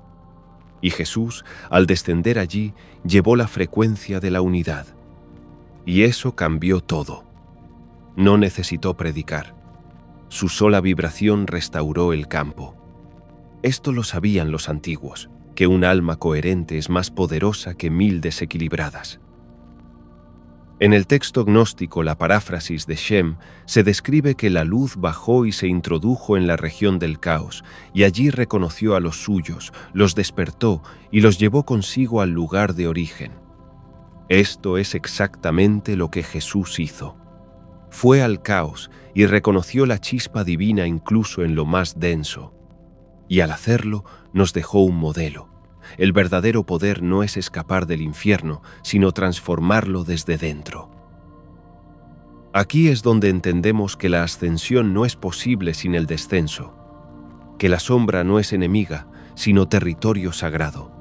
Y Jesús, al descender allí, llevó la frecuencia de la unidad. Y eso cambió todo. No necesitó predicar. Su sola vibración restauró el campo. Esto lo sabían los antiguos, que un alma coherente es más poderosa que 1000 desequilibradas. En el texto gnóstico, la paráfrasis de Shem, se describe que la luz bajó y se introdujo en la región del caos, y allí reconoció a los suyos, los despertó y los llevó consigo al lugar de origen. Esto es exactamente lo que Jesús hizo. Fue al caos y reconoció la chispa divina incluso en lo más denso. Y al hacerlo, nos dejó un modelo. El verdadero poder no es escapar del infierno, sino transformarlo desde dentro. Aquí es donde entendemos que la ascensión no es posible sin el descenso, que la sombra no es enemiga, sino territorio sagrado,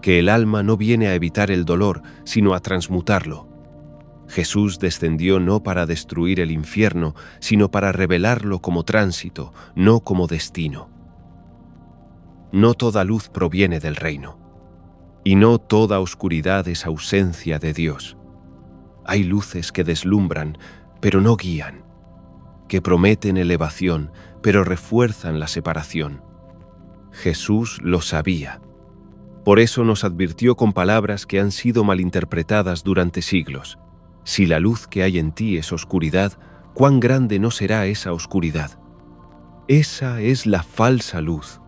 que el alma no viene a evitar el dolor, sino a transmutarlo. Jesús descendió no para destruir el infierno, sino para revelarlo como tránsito, no como destino. No toda luz proviene del reino, y no toda oscuridad es ausencia de Dios. Hay luces que deslumbran, pero no guían, que prometen elevación, pero refuerzan la separación. Jesús lo sabía. Por eso nos advirtió con palabras que han sido malinterpretadas durante siglos. Si la luz que hay en ti es oscuridad, ¿cuán grande no será esa oscuridad? Esa es la falsa luz.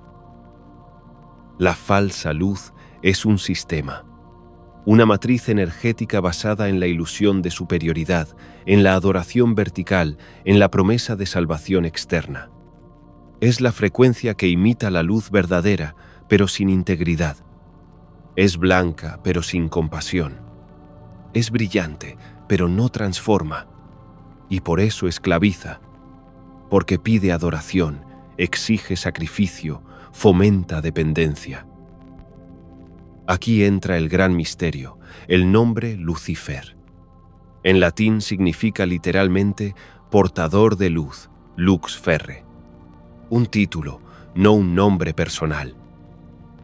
La falsa luz es un sistema, una matriz energética basada en la ilusión de superioridad, en la adoración vertical, en la promesa de salvación externa. Es la frecuencia que imita la luz verdadera, pero sin integridad. Es blanca, pero sin compasión. Es brillante, pero no transforma. Y por eso esclaviza, porque pide adoración, exige sacrificio, fomenta dependencia. Aquí entra el gran misterio, el nombre Lucifer. En latín significa literalmente portador de luz, lux ferre. Un título, no un nombre personal.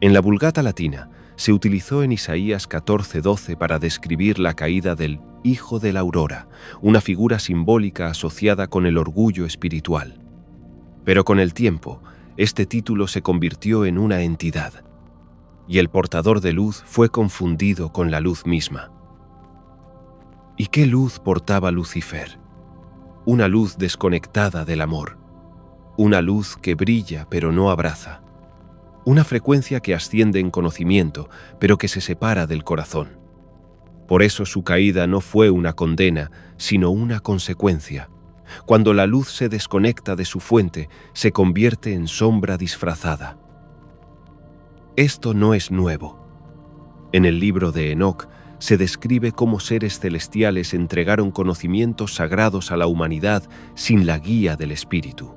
En la Vulgata latina se utilizó en Isaías 14:12 para describir la caída del Hijo de la Aurora, una figura simbólica asociada con el orgullo espiritual. Pero con el tiempo, este título se convirtió en una entidad, y el portador de luz fue confundido con la luz misma. ¿Y qué luz portaba Lucifer? Una luz desconectada del amor, una luz que brilla pero no abraza, una frecuencia que asciende en conocimiento pero que se separa del corazón. Por eso su caída no fue una condena, sino una consecuencia. Cuando la luz se desconecta de su fuente, se convierte en sombra disfrazada. Esto no es nuevo. En el libro de Enoc se describe cómo seres celestiales entregaron conocimientos sagrados a la humanidad sin la guía del Espíritu.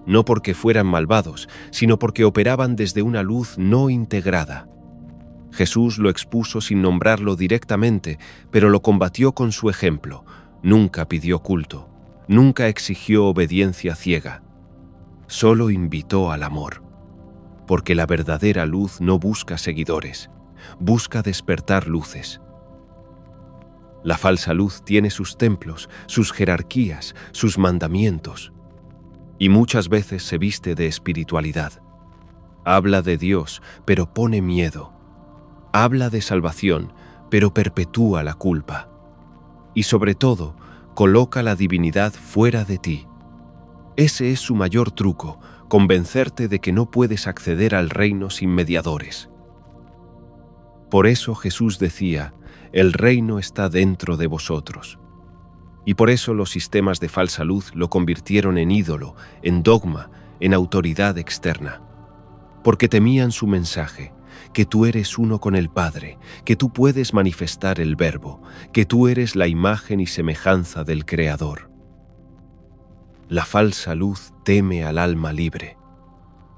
No porque fueran malvados, sino porque operaban desde una luz no integrada. Jesús lo expuso sin nombrarlo directamente, pero lo combatió con su ejemplo. Nunca pidió culto, nunca exigió obediencia ciega. Solo invitó al amor. Porque la verdadera luz no busca seguidores, busca despertar luces. La falsa luz tiene sus templos, sus jerarquías, sus mandamientos, y muchas veces se viste de espiritualidad. Habla de Dios, pero pone miedo. Habla de salvación, pero perpetúa la culpa. Y sobre todo, coloca la divinidad fuera de ti. Ese es su mayor truco, convencerte de que no puedes acceder al reino sin mediadores. Por eso Jesús decía, el reino está dentro de vosotros. Y por eso los sistemas de falsa luz lo convirtieron en ídolo, en dogma, en autoridad externa. Porque temían su mensaje, que tú eres uno con el Padre, que tú puedes manifestar el Verbo, que tú eres la imagen y semejanza del Creador. La falsa luz teme al alma libre,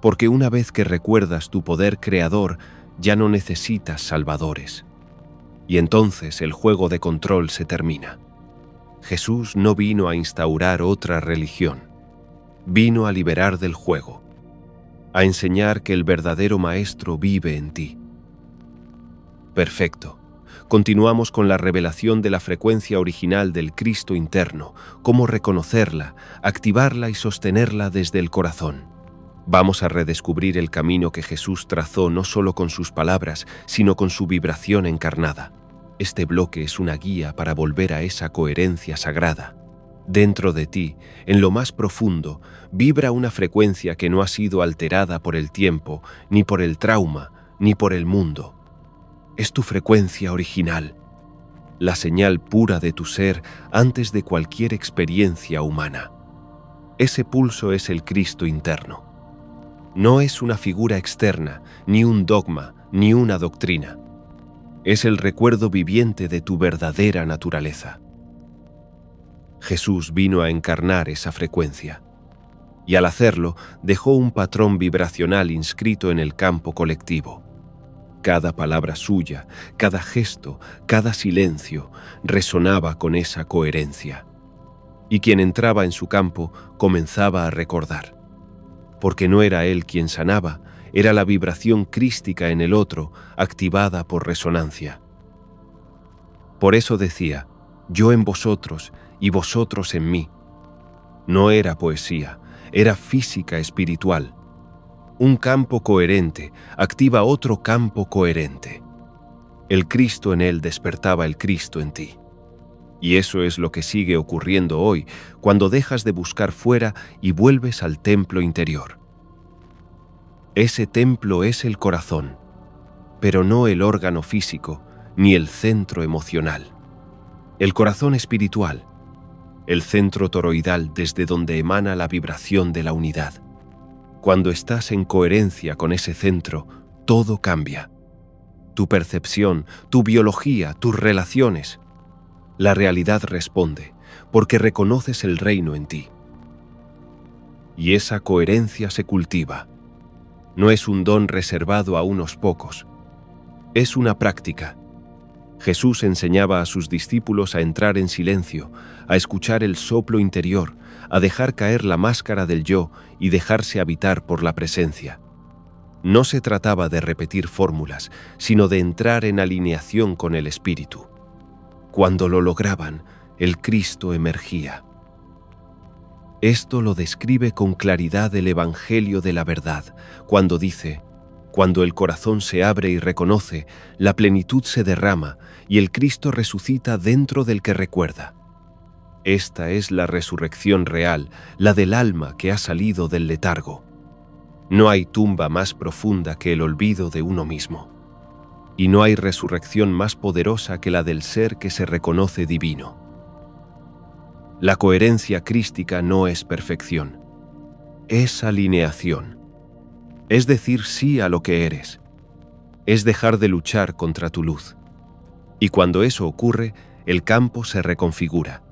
porque una vez que recuerdas tu poder creador, ya no necesitas salvadores. Y entonces el juego de control se termina. Jesús no vino a instaurar otra religión, vino a liberar del juego, a enseñar que el verdadero Maestro vive en ti. Perfecto. Continuamos con la revelación de la frecuencia original del Cristo interno, cómo reconocerla, activarla y sostenerla desde el corazón. Vamos a redescubrir el camino que Jesús trazó no solo con sus palabras, sino con su vibración encarnada. Este bloque es una guía para volver a esa coherencia sagrada. Dentro de ti, en lo más profundo, vibra una frecuencia que no ha sido alterada por el tiempo, ni por el trauma, ni por el mundo. Es tu frecuencia original, la señal pura de tu ser antes de cualquier experiencia humana. Ese pulso es el Cristo interno. No es una figura externa, ni un dogma, ni una doctrina. Es el recuerdo viviente de tu verdadera naturaleza. Jesús vino a encarnar esa frecuencia, y al hacerlo dejó un patrón vibracional inscrito en el campo colectivo. Cada palabra suya, cada gesto, cada silencio resonaba con esa coherencia. Y quien entraba en su campo comenzaba a recordar. Porque no era él quien sanaba, era la vibración crística en el otro, activada por resonancia. Por eso decía, yo en vosotros y vosotros en mí. No era poesía, era física espiritual. Un campo coherente activa otro campo coherente. El Cristo en él despertaba el Cristo en ti. Y eso es lo que sigue ocurriendo hoy, cuando dejas de buscar fuera y vuelves al templo interior. Ese templo es el corazón, pero no el órgano físico ni el centro emocional. El corazón espiritual, el centro toroidal desde donde emana la vibración de la unidad. Cuando estás en coherencia con ese centro, todo cambia. Tu percepción, tu biología, tus relaciones. La realidad responde, porque reconoces el reino en ti. Y esa coherencia se cultiva. No es un don reservado a unos pocos. Es una práctica. Jesús enseñaba a sus discípulos a entrar en silencio, a escuchar el soplo interior, a dejar caer la máscara del yo y dejarse habitar por la presencia. No se trataba de repetir fórmulas, sino de entrar en alineación con el Espíritu. Cuando lo lograban, el Cristo emergía. Esto lo describe con claridad el Evangelio de la verdad, cuando dice, Cuando el corazón se abre y reconoce, la plenitud se derrama y el Cristo resucita dentro del que recuerda. Esta es la resurrección real, la del alma que ha salido del letargo. No hay tumba más profunda que el olvido de uno mismo. Y no hay resurrección más poderosa que la del ser que se reconoce divino. La coherencia crística no es perfección, es alineación. Es decir sí a lo que eres. Es dejar de luchar contra tu luz. Y cuando eso ocurre, el campo se reconfigura.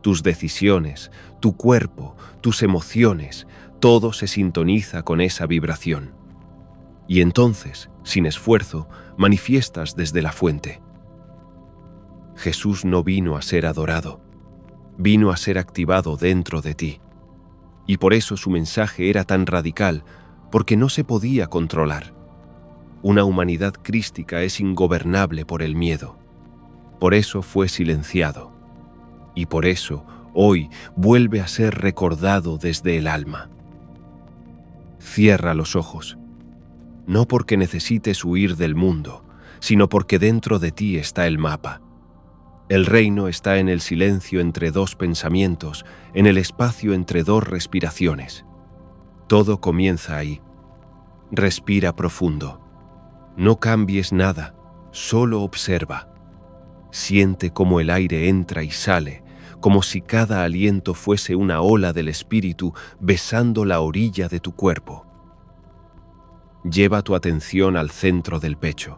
Tus decisiones, tu cuerpo, tus emociones, todo se sintoniza con esa vibración. Y entonces, sin esfuerzo, manifiestas desde la fuente. Jesús no vino a ser adorado, vino a ser activado dentro de ti. Y por eso su mensaje era tan radical, porque no se podía controlar. Una humanidad crística es ingobernable por el miedo. Por eso fue silenciado. Y por eso, hoy, vuelve a ser recordado desde el alma. Cierra los ojos. No porque necesites huir del mundo, sino porque dentro de ti está el mapa. El reino está en el silencio entre dos pensamientos, en el espacio entre dos respiraciones. Todo comienza ahí. Respira profundo. No cambies nada, solo observa. Siente cómo el aire entra y sale, como si cada aliento fuese una ola del espíritu besando la orilla de tu cuerpo. Lleva tu atención al centro del pecho,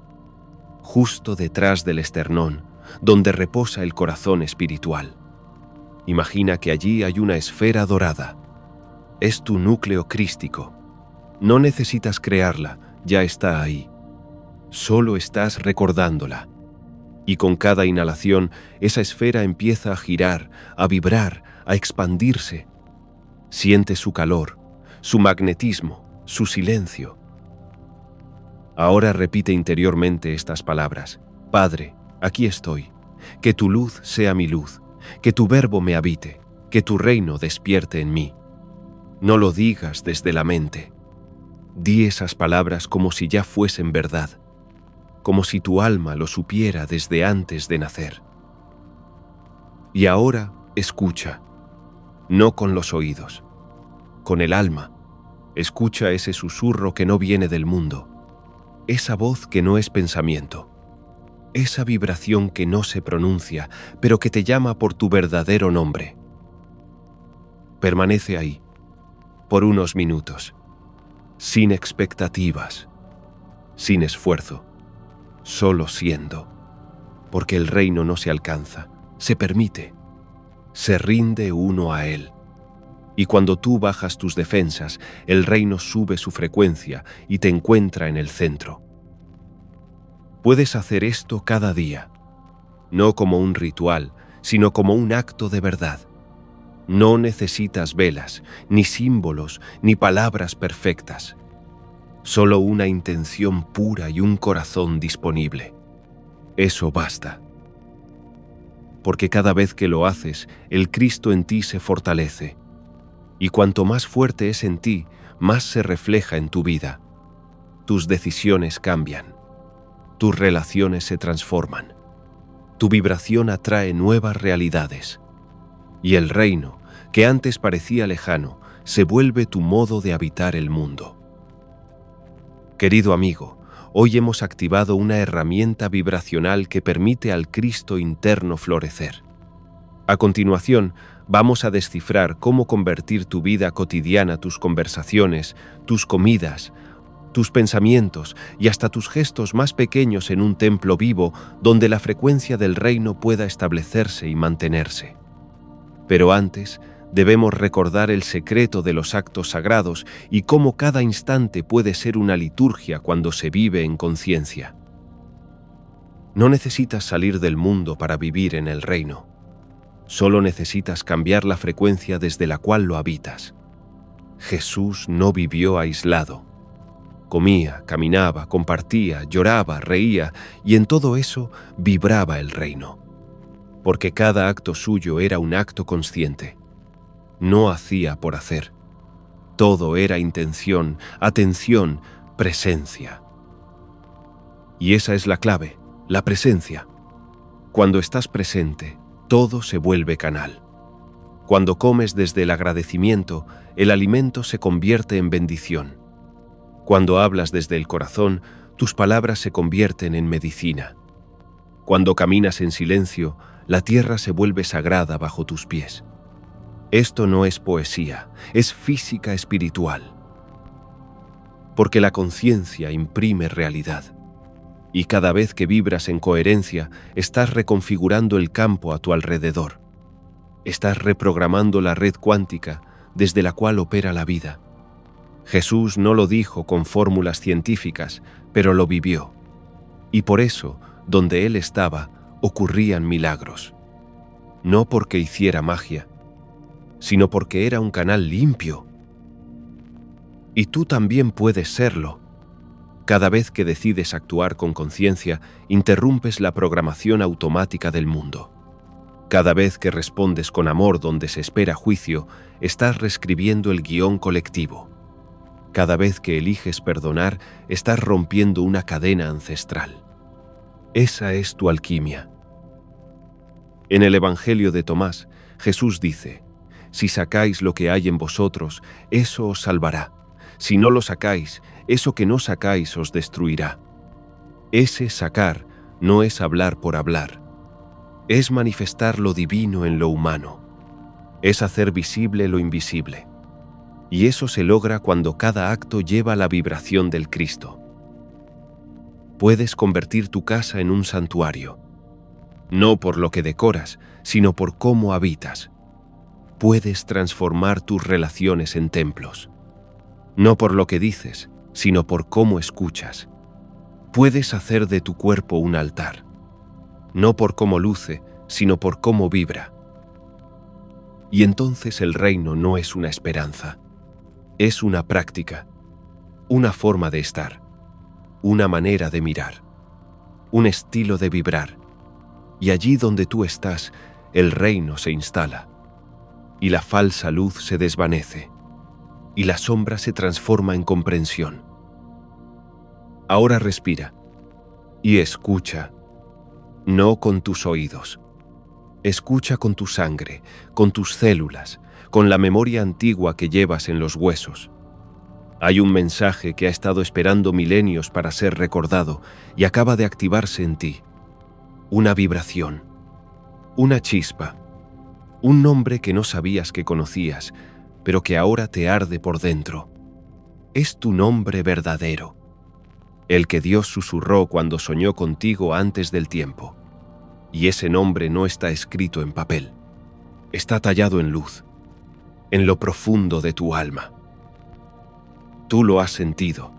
justo detrás del esternón, donde reposa el corazón espiritual. Imagina que allí hay una esfera dorada. Es tu núcleo crístico. No necesitas crearla, ya está ahí. Solo estás recordándola. Y con cada inhalación, esa esfera empieza a girar, a vibrar, a expandirse. Siente su calor, su magnetismo, su silencio. Ahora repite interiormente estas palabras. Padre, aquí estoy. Que tu luz sea mi luz, que tu verbo me habite, que tu reino despierte en mí. No lo digas desde la mente. Di esas palabras como si ya fuesen verdad, como si tu alma lo supiera desde antes de nacer. Y ahora escucha, no con los oídos, con el alma. Escucha ese susurro que no viene del mundo, esa voz que no es pensamiento, esa vibración que no se pronuncia, pero que te llama por tu verdadero nombre. Permanece ahí, por unos minutos, sin expectativas, sin esfuerzo, solo siendo, porque el reino no se alcanza, se permite, se rinde uno a él. Y cuando tú bajas tus defensas, el reino sube su frecuencia y te encuentra en el centro. Puedes hacer esto cada día, no como un ritual, sino como un acto de verdad. No necesitas velas, ni símbolos, ni palabras perfectas. Solo una intención pura y un corazón disponible. Eso basta. Porque cada vez que lo haces, el Cristo en ti se fortalece. Y cuanto más fuerte es en ti, más se refleja en tu vida. Tus decisiones cambian. Tus relaciones se transforman. Tu vibración atrae nuevas realidades. Y el reino, que antes parecía lejano, se vuelve tu modo de habitar el mundo. Querido amigo, hoy hemos activado una herramienta vibracional que permite al Cristo interno florecer. A continuación, vamos a descifrar cómo convertir tu vida cotidiana, tus conversaciones, tus comidas, tus pensamientos y hasta tus gestos más pequeños en un templo vivo donde la frecuencia del reino pueda establecerse y mantenerse. Pero antes, debemos recordar el secreto de los actos sagrados y cómo cada instante puede ser una liturgia cuando se vive en conciencia. No necesitas salir del mundo para vivir en el reino. Solo necesitas cambiar la frecuencia desde la cual lo habitas. Jesús no vivió aislado. Comía, caminaba, compartía, lloraba, reía, y en todo eso vibraba el reino. Porque cada acto suyo era un acto consciente. No hacía por hacer. Todo era intención, atención, presencia. Y esa es la clave, la presencia. Cuando estás presente, todo se vuelve canal. Cuando comes desde el agradecimiento, el alimento se convierte en bendición. Cuando hablas desde el corazón, tus palabras se convierten en medicina. Cuando caminas en silencio, la tierra se vuelve sagrada bajo tus pies. Esto no es poesía, es física espiritual. Porque la conciencia imprime realidad. Y cada vez que vibras en coherencia, estás reconfigurando el campo a tu alrededor. Estás reprogramando la red cuántica desde la cual opera la vida. Jesús no lo dijo con fórmulas científicas, pero lo vivió. Y por eso, donde Él estaba, ocurrían milagros. No porque hiciera magia, sino porque era un canal limpio. Y tú también puedes serlo. Cada vez que decides actuar con conciencia, interrumpes la programación automática del mundo. Cada vez que respondes con amor donde se espera juicio, estás reescribiendo el guión colectivo. Cada vez que eliges perdonar, estás rompiendo una cadena ancestral. Esa es tu alquimia. En el Evangelio de Tomás, Jesús dice: si sacáis lo que hay en vosotros, eso os salvará. Si no lo sacáis, eso que no sacáis os destruirá. Ese sacar no es hablar por hablar. Es manifestar lo divino en lo humano. Es hacer visible lo invisible. Y eso se logra cuando cada acto lleva la vibración del Cristo. Puedes convertir tu casa en un santuario. No por lo que decoras, sino por cómo habitas. Puedes transformar tus relaciones en templos. No por lo que dices, sino por cómo escuchas. Puedes hacer de tu cuerpo un altar. No por cómo luce, sino por cómo vibra. Y entonces el reino no es una esperanza. Es una práctica, una forma de estar, una manera de mirar, un estilo de vibrar. Y allí donde tú estás, el reino se instala. Y la falsa luz se desvanece. Y la sombra se transforma en comprensión. Ahora respira y escucha, no con tus oídos. Escucha con tu sangre, con tus células, con la memoria antigua que llevas en los huesos. Hay un mensaje que ha estado esperando milenios para ser recordado y acaba de activarse en ti. Una vibración, una chispa, un nombre que no sabías que conocías, pero que ahora te arde por dentro. Es tu nombre verdadero, el que Dios susurró cuando soñó contigo antes del tiempo. Y ese nombre no está escrito en papel, está tallado en luz, en lo profundo de tu alma. Tú lo has sentido,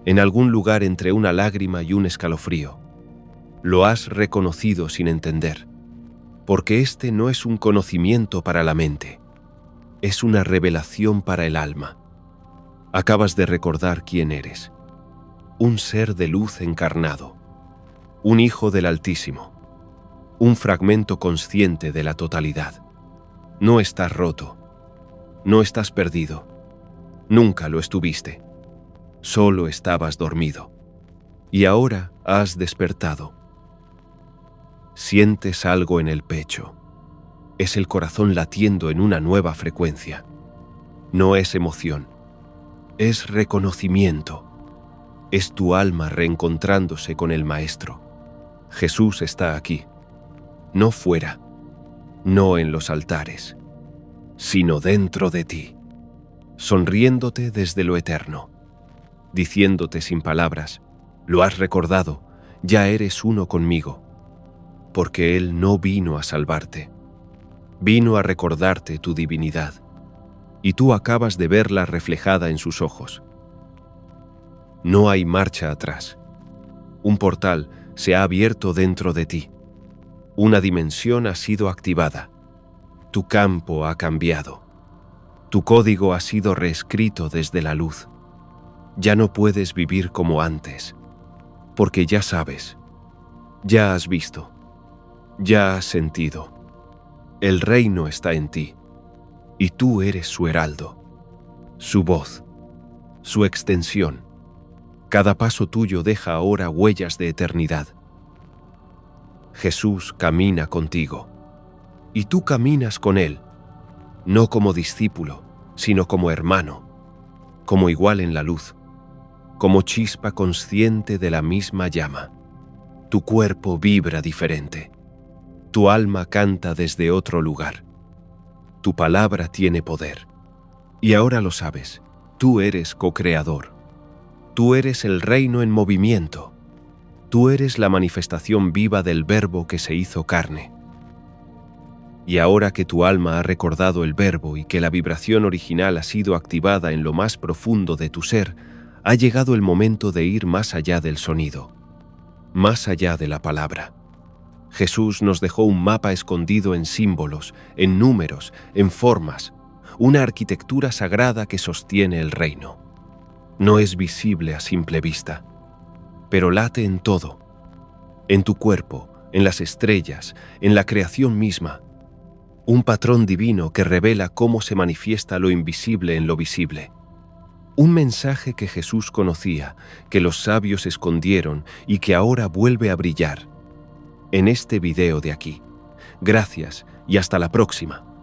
en algún lugar entre una lágrima y un escalofrío. Lo has reconocido sin entender, porque este no es un conocimiento para la mente, es una revelación para el alma. Acabas de recordar quién eres, un ser de luz encarnado, un hijo del Altísimo, un fragmento consciente de la totalidad. No estás roto, no estás perdido, nunca lo estuviste, solo estabas dormido, y ahora has despertado. Sientes algo en el pecho, es el corazón latiendo en una nueva frecuencia. No es emoción, es reconocimiento, es tu alma reencontrándose con el Maestro. Jesús está aquí, no fuera, no en los altares, sino dentro de ti, sonriéndote desde lo eterno, diciéndote sin palabras: lo has recordado, ya eres uno conmigo, porque Él no vino a salvarte, vino a recordarte tu divinidad, y tú acabas de verla reflejada en sus ojos. No hay marcha atrás. Un portal se ha abierto dentro de ti. Una dimensión ha sido activada. Tu campo ha cambiado. Tu código ha sido reescrito desde la luz. Ya no puedes vivir como antes, porque ya sabes, ya has visto, ya has sentido. El reino está en ti, y tú eres su heraldo, su voz, su extensión. Cada paso tuyo deja ahora huellas de eternidad. Jesús camina contigo, y tú caminas con Él, no como discípulo, sino como hermano, como igual en la luz, como chispa consciente de la misma llama. Tu cuerpo vibra diferente, tu alma canta desde otro lugar, tu palabra tiene poder. Y ahora lo sabes, tú eres co-creador, tú eres el reino en movimiento, tú eres la manifestación viva del Verbo que se hizo carne. Y ahora que tu alma ha recordado el Verbo y que la vibración original ha sido activada en lo más profundo de tu ser, ha llegado el momento de ir más allá del sonido, más allá de la palabra. Jesús nos dejó un mapa escondido en símbolos, en números, en formas, una arquitectura sagrada que sostiene el reino. No es visible a simple vista, pero late en todo, en tu cuerpo, en las estrellas, en la creación misma. Un patrón divino que revela cómo se manifiesta lo invisible en lo visible. Un mensaje que Jesús conocía, que los sabios escondieron y que ahora vuelve a brillar en este video de aquí. Gracias y hasta la próxima.